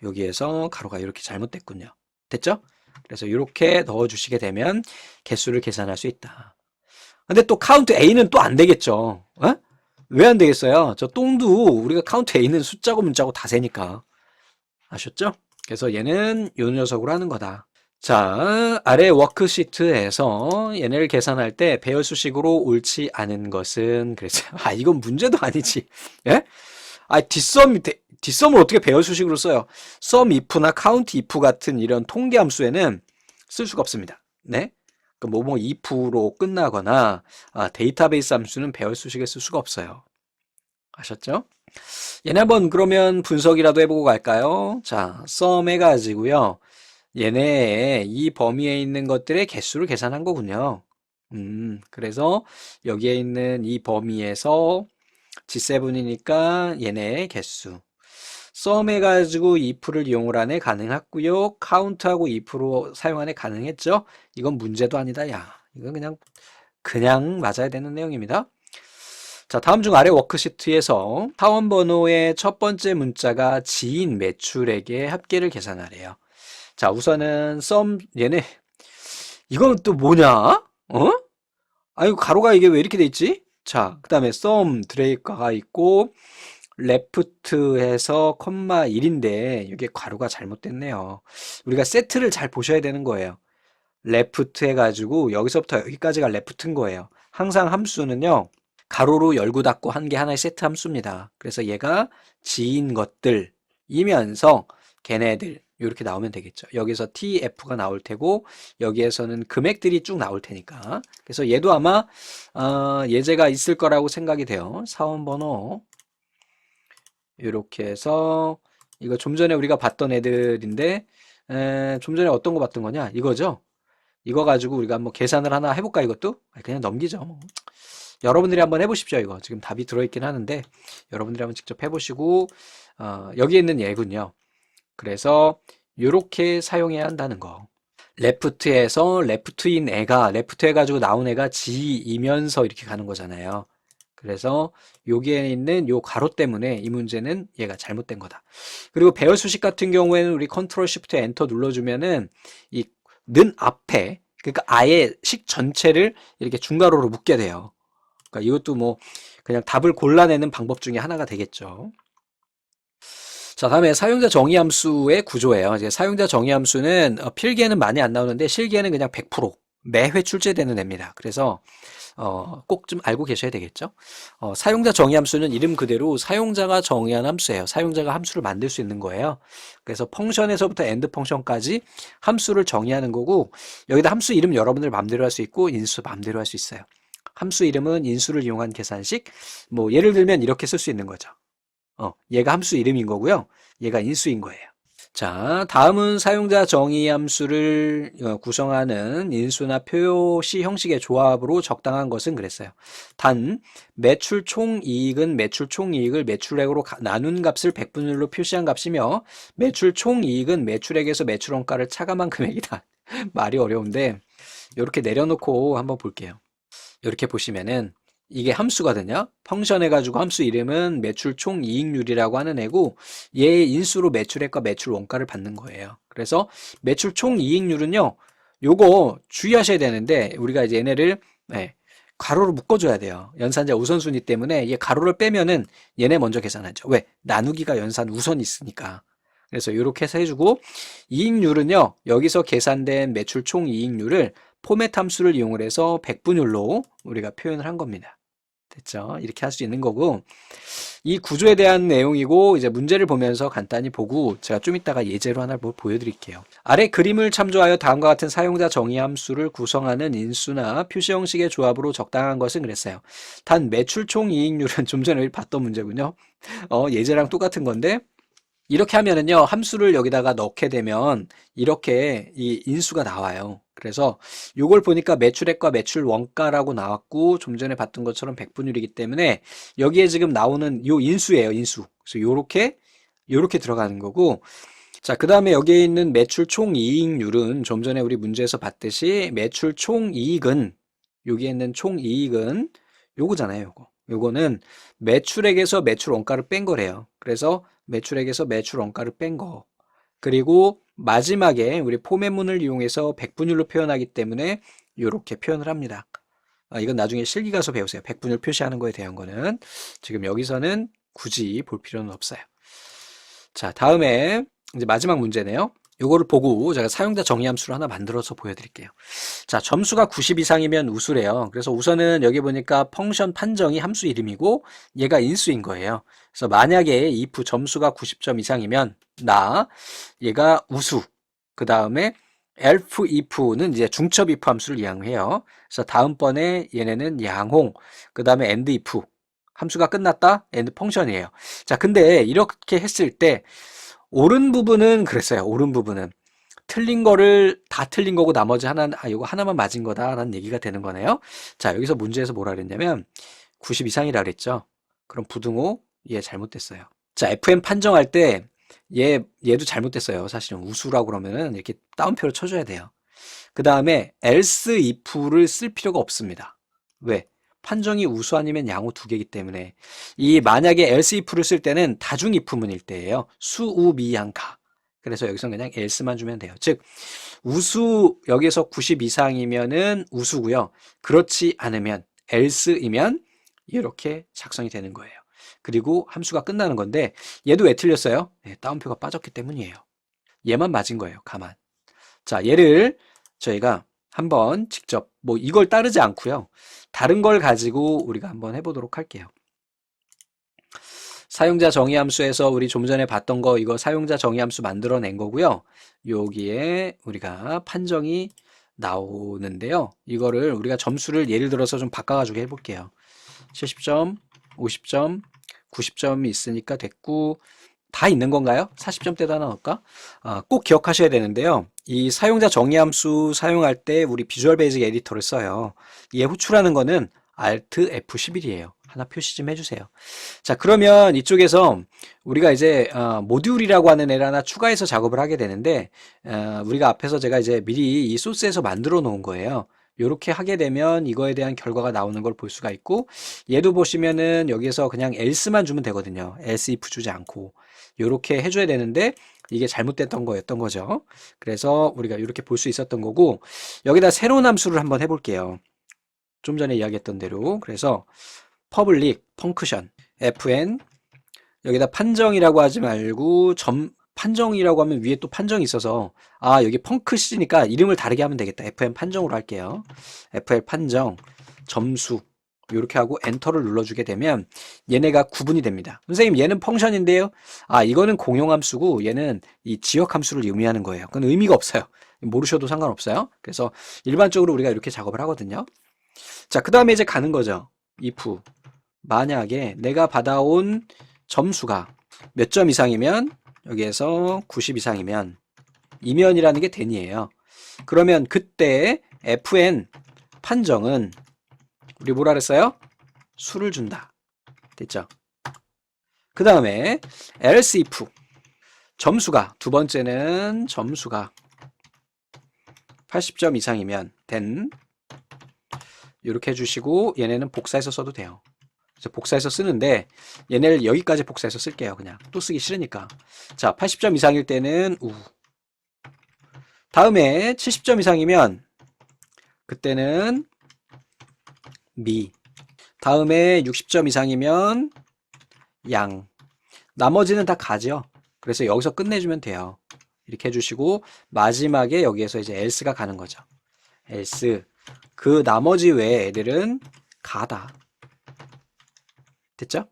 여기에서 가로가 이렇게 잘못됐군요. 됐죠? 그래서 이렇게 넣어주시게 되면 개수를 계산할 수 있다. 근데 또 카운트 A는 또 안 되겠죠. 왜 안 되겠어요? 저 똥도 우리가 카운트 A는 숫자고 문자고 다 세니까. 아셨죠? 그래서 얘는 요 녀석으로 하는 거다. 자, 아래 워크시트에서 얘네를 계산할 때 배열 수식으로 옳지 않은 것은 그랬어요. 아, 이건 문제도 아니지. 예? 아, 뒷섬을 어떻게 배열 수식으로 써요? sum if나 count if 같은 이런 통계 함수에는 쓸 수가 없습니다. 네? 그 뭐뭐 if로 끝나거나 데이터베이스 함수는 배열 수식에 쓸 수가 없어요. 아셨죠? 얘네 한번 그러면 분석이라도 해보고 갈까요? 자, sum 해가지고요. 얘네 이 범위에 있는 것들의 개수를 계산한 거군요. 그래서 여기에 있는 이 범위에서 G7이니까 얘네 개수. sum 해가지고 if를 이용을 하네 가능했고요. count하고 if로 사용하네 가능했죠. 이건 문제도 아니다. 야, 이건 그냥 맞아야 되는 내용입니다. 자, 다음 중 아래 워크시트에서 사원 번호의 첫 번째 문자가 지인 매출액의 합계를 계산하래요. 자, 우선은 얘네 이건 또 뭐냐? 어? 아이고, 가로가 이게 왜 이렇게 돼 있지? 자, 그 다음에 드레이크가 있고 레프트에서 콤마 1인데 이게 가로가 잘못됐네요. 우리가 세트를 잘 보셔야 되는 거예요. 레프트 해가지고 여기서부터 여기까지가 레프트인 거예요. 항상 함수는요. 가로로 열고 닫고 한 게 하나의 세트 함수입니다. 그래서 얘가 지인 것들이면서 걔네들 이렇게 나오면 되겠죠. 여기서 TF가 나올 테고 여기에서는 금액들이 쭉 나올 테니까. 그래서 얘도 아마 예제가 있을 거라고 생각이 돼요. 사원번호 이렇게 해서 이거 좀 전에 우리가 봤던 애들인데 좀 전에 어떤 거 봤던 거냐? 이거죠. 이거 가지고 우리가 한번 계산을 하나 해볼까 이것도? 그냥 넘기죠. 뭐. 여러분들이 한번 해보십시오. 이거 지금 답이 들어있긴 하는데 여러분들이 한번 직접 해보시고 여기에 있는 얘군요. 그래서 이렇게 사용해야 한다는 거. 레프트에서 레프트인 애가 레프트 해가지고 나온 애가 G이면서 이렇게 가는 거잖아요. 그래서 여기에 있는 요 가로 때문에 이 문제는 얘가 잘못된 거다. 그리고 배열 수식 같은 경우에는 우리 컨트롤 시프트 엔터 눌러주면은 이 는 앞에 그러니까 아예 식 전체를 이렇게 중괄호로 묶게 돼요. 그러니까 이것도 뭐 그냥 답을 골라내는 방법 중에 하나가 되겠죠. 자, 다음에 사용자 정의 함수의 구조예요. 이제 사용자 정의 함수는 필기에는 많이 안 나오는데 실기에는 그냥 100% 매회 출제되는 애입니다. 그래서 꼭 좀 알고 계셔야 되겠죠. 사용자 정의 함수는 이름 그대로 사용자가 정의한 함수예요. 사용자가 함수를 만들 수 있는 거예요. 그래서 펑션에서부터 엔드 펑션까지 함수를 정의하는 거고 여기다 함수 이름 여러분들 마음대로 할 수 있고 인수 마음대로 할 수 있어요. 함수 이름은 인수를 이용한 계산식. 뭐 예를 들면 이렇게 쓸 수 있는 거죠. 얘가 함수 이름인 거고요. 얘가 인수인 거예요. 자, 다음은 사용자 정의 함수를 구성하는 인수나 표시 형식의 조합으로 적당한 것은 그랬어요. 단, 매출 총이익은 매출 총이익을 매출액으로 나눈 값을 백분율로 표시한 값이며 매출 총이익은 매출액에서 매출 원가를 차감한 금액이다. 말이 어려운데 이렇게 내려놓고 한번 볼게요. 이렇게 보시면은 이게 함수거든요. 펑션 해가지고 함수 이름은 매출 총이익률이라고 하는 애고 얘의 인수로 매출액과 매출 원가를 받는 거예요. 그래서 매출 총이익률은요. 요거 주의하셔야 되는데 우리가 이제 얘네를 가로로 묶어줘야 돼요. 연산자 우선순위 때문에 얘 가로를 빼면은 얘네 먼저 계산하죠. 왜? 나누기가 연산 우선이 있으니까. 그래서 이렇게 해서 해주고 이익률은요. 여기서 계산된 매출 총이익률을 포맷 함수를 이용을 해서 백분율로 우리가 표현을 한 겁니다. 됐죠? 이렇게 할 수 있는 거고 이 구조에 대한 내용이고 이제 문제를 보면서 간단히 보고 제가 좀 이따가 예제로 하나 보여드릴게요. 아래 그림을 참조하여 다음과 같은 사용자 정의 함수를 구성하는 인수나 표시 형식의 조합으로 적당한 것은 그랬어요. 단 매출 총이익률은 좀 전에 봤던 문제군요. 예제랑 똑같은 건데 이렇게 하면은요 함수를 여기다가 넣게 되면 이렇게 이 인수가 나와요. 그래서 요걸 보니까 매출액과 매출 원가라고 나왔고 좀 전에 봤던 것처럼 백분율이기 때문에 여기에 지금 나오는 요 인수예요. 인수. 그래서 요렇게 들어가는 거고 자, 그 다음에 여기에 있는 매출 총이익률은 좀 전에 우리 문제에서 봤듯이 매출 총이익은 여기에 있는 총이익은 요거잖아요. 요거는 매출액에서 매출 원가를 뺀 거래요. 그래서 매출액에서 매출 원가를 뺀 거. 그리고 마지막에 우리 포맷문을 이용해서 백분율로 표현하기 때문에 이렇게 표현을 합니다. 이건 나중에 실기 가서 배우세요. 백분율 표시하는 거에 대한 거는 지금 여기서는 굳이 볼 필요는 없어요. 자, 다음에 이제 마지막 문제네요. 요거를 보고 제가 사용자 정의 함수를 하나 만들어서 보여드릴게요. 자, 점수가 90 이상이면 우수래요. 그래서 우선은 여기 보니까 펑션 판정이 함수 이름이고 얘가 인수인 거예요. 그래서 만약에 if 점수가 90점 이상이면 얘가 우수. 그 다음에 else if는 이제 중첩 if 함수를 이용해요. 그래서 다음번에 얘네는 양홍. 그 다음에 end if 함수가 끝났다. end 펑션이에요. 자, 근데 이렇게 했을 때 옳은 부분은 그랬어요. 옳은 부분은 틀린 거를 다 틀린 거고 나머지 이거 하나만 맞은 거다라는 얘기가 되는 거네요. 자, 여기서 문제에서 뭐라 그랬냐면 90 이상이라 그랬죠. 그럼 부등호 얘 잘못됐어요. 자, FM 판정할 때 얘도 잘못됐어요. 사실은 우수라고 그러면은 이렇게 따옴표를 쳐줘야 돼요. 그 다음에 else if를 쓸 필요가 없습니다. 왜? 판정이 우수 아니면 양호 두 개이기 때문에 이 만약에 else if를 쓸 때는 다중 if문일 때예요. 수, 우, 미, 양, 가. 그래서 여기서 그냥 else만 주면 돼요. 즉 우수 여기서 90 이상이면은 우수고요. 그렇지 않으면 else이면 이렇게 작성이 되는 거예요. 그리고 함수가 끝나는 건데 얘도 왜 틀렸어요? 네, 따옴표가 빠졌기 때문이에요. 얘만 맞은 거예요. 가만. 자, 얘를 저희가 한번 직접 뭐 이걸 따르지 않고요. 다른 걸 가지고 우리가 한번 해보도록 할게요. 사용자 정의 함수에서 우리 좀 전에 봤던 거 이거 사용자 정의 함수 만들어낸 거고요. 여기에 우리가 판정이 나오는데요. 이거를 우리가 점수를 예를 들어서 좀 바꿔가지고 해볼게요. 70점, 50점, 90점이 있으니까 됐고 다 있는 건가요? 40점대도 하나 넣을까? 꼭 기억하셔야 되는데요. 이 사용자 정의 함수 사용할 때 우리 비주얼 베이직 에디터를 써요. 얘 호출하는 거는 Alt F11이에요. 하나 표시 좀 해주세요. 자, 그러면 이쪽에서 우리가 이제 모듈이라고 하는 애를 하나 추가해서 작업을 하게 되는데 우리가 앞에서 제가 이제 미리 이 소스에서 만들어 놓은 거예요. 이렇게 하게 되면 이거에 대한 결과가 나오는 걸 볼 수가 있고 얘도 보시면은 여기에서 그냥 else만 주면 되거든요. else if 주지 않고 이렇게 해줘야 되는데 이게 잘못됐던 거였던 거죠. 그래서 우리가 이렇게 볼 수 있었던 거고 여기다 새로운 함수를 한번 해볼게요. 좀 전에 이야기했던 대로 그래서 public function fn 여기다 판정이라고 하지 말고 판정이라고 하면 위에 또 판정이 있어서 여기 펑크시니까 이름을 다르게 하면 되겠다. fn 판정으로 할게요. fl 판정 점수 이렇게 하고 엔터를 눌러주게 되면 얘네가 구분이 됩니다. 선생님 얘는 펑션인데요. 이거는 공용함수고 얘는 이 지역함수를 의미하는 거예요. 그건 의미가 없어요. 모르셔도 상관없어요. 그래서 일반적으로 우리가 이렇게 작업을 하거든요. 자, 그 다음에 이제 가는 거죠. if 만약에 내가 받아온 점수가 몇 점 이상이면 여기에서 90 이상이면 이면이라는 게 then이에요. 그러면 그때 fn 판정은 우리 뭐라 그랬어요? 수를 준다. 됐죠? 그 다음에 else if 점수가 두 번째는 점수가 80점 이상이면 then 이렇게 해주시고 얘네는 복사해서 써도 돼요. 그래서 복사해서 쓰는데 얘네를 여기까지 복사해서 쓸게요. 그냥 또 쓰기 싫으니까. 자, 80점 이상일 때는 우. 다음에 70점 이상이면 그때는 미. 다음에 60점 이상이면 양. 나머지는 다 가죠. 그래서 여기서 끝내주면 돼요. 이렇게 해주시고 마지막에 여기에서 이제 else가 가는 거죠. else 그 나머지 외의 애들은 가다. 됐죠?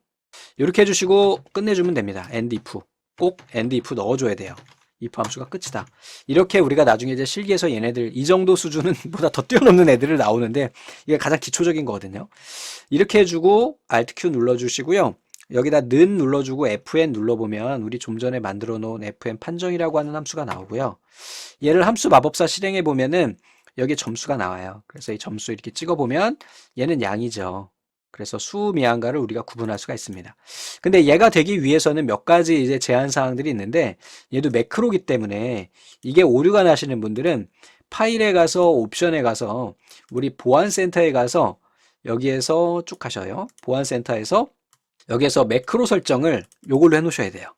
이렇게 해주시고 끝내주면 됩니다. end if 꼭 end if 넣어줘야 돼요. if 함수가 끝이다. 이렇게 우리가 나중에 이제 실기에서 얘네들 이 정도 수준은 보다 더 뛰어넘는 애들을 나오는데 이게 가장 기초적인 거거든요. 이렇게 해주고 Alt Q 눌러주시고요. 여기다 는 눌러주고 fn 눌러보면 우리 좀 전에 만들어 놓은 fn 판정이라고 하는 함수가 나오고요. 얘를 함수 마법사 실행해 보면은 여기 점수가 나와요. 그래서 이 점수 이렇게 찍어보면 얘는 양이죠. 그래서 수, 미양가를 우리가 구분할 수가 있습니다. 근데 얘가 되기 위해서는 몇 가지 이제 제한 사항들이 있는데 얘도 매크로기 때문에 이게 오류가 나시는 분들은 파일에 가서 옵션에 가서 우리 보안센터에 가서 여기에서 쭉 가셔요. 보안센터에서 여기에서 매크로 설정을 요걸로 해 놓으셔야 돼요.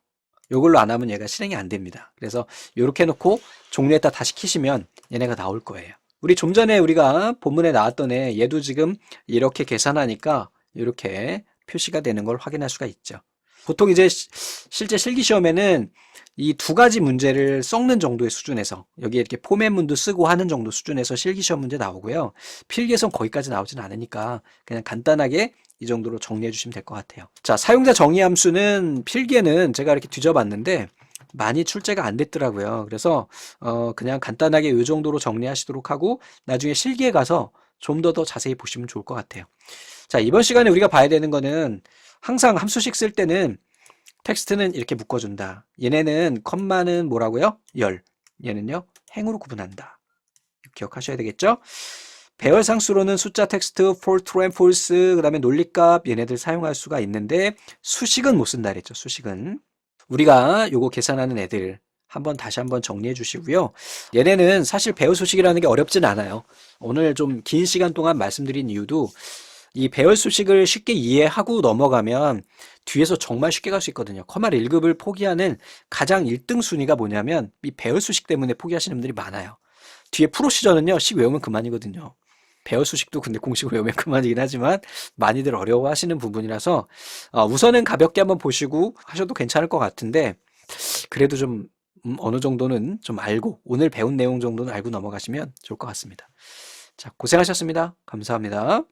요걸로 안 하면 얘가 실행이 안 됩니다. 그래서 요렇게 해놓고 종류에다 다시 키시면 얘네가 나올 거예요. 우리 좀 전에 우리가 본문에 나왔던 얘도 지금 이렇게 계산하니까 이렇게 표시가 되는 걸 확인할 수가 있죠. 보통 이제 실제 실기시험에는 이 두 가지 문제를 섞는 정도의 수준에서 여기에 이렇게 포맷문도 쓰고 하는 정도 수준에서 실기시험 문제 나오고요. 필기에선 거기까지 나오진 않으니까 그냥 간단하게 이 정도로 정리해 주시면 될 것 같아요. 자, 사용자 정의 함수는 필기에는 제가 이렇게 뒤져봤는데 많이 출제가 안 됐더라고요. 그래서 그냥 간단하게 이 정도로 정리하시도록 하고 나중에 실기에 가서 좀 더 자세히 보시면 좋을 것 같아요. 자, 이번 시간에 우리가 봐야 되는 거는 항상 함수식 쓸 때는 텍스트는 이렇게 묶어준다. 얘네는 컴마는 뭐라고요? 열. 얘는요, 행으로 구분한다. 기억하셔야 되겠죠? 배열상수로는 숫자, 텍스트, for, true and false, 그 다음에 논리값 얘네들 사용할 수가 있는데 수식은 못 쓴다 그랬죠. 수식은. 우리가 요거 계산하는 애들 다시 한번 정리해 주시고요. 얘네는 사실 배열 수식이라는 게 어렵진 않아요. 오늘 좀 긴 시간 동안 말씀드린 이유도 이 배열 수식을 쉽게 이해하고 넘어가면 뒤에서 정말 쉽게 갈 수 있거든요. 커말 1급을 포기하는 가장 1등 순위가 뭐냐면 이 배열 수식 때문에 포기하시는 분들이 많아요. 뒤에 프로시저는요, 식 외우면 그만이거든요. 배열 수식도 근데 공식을 외우면 그만이긴 하지만 많이들 어려워하시는 부분이라서 우선은 가볍게 한번 보시고 하셔도 괜찮을 것 같은데 그래도 좀 어느 정도는 좀 알고 오늘 배운 내용 정도는 알고 넘어가시면 좋을 것 같습니다. 자, 고생하셨습니다. 감사합니다.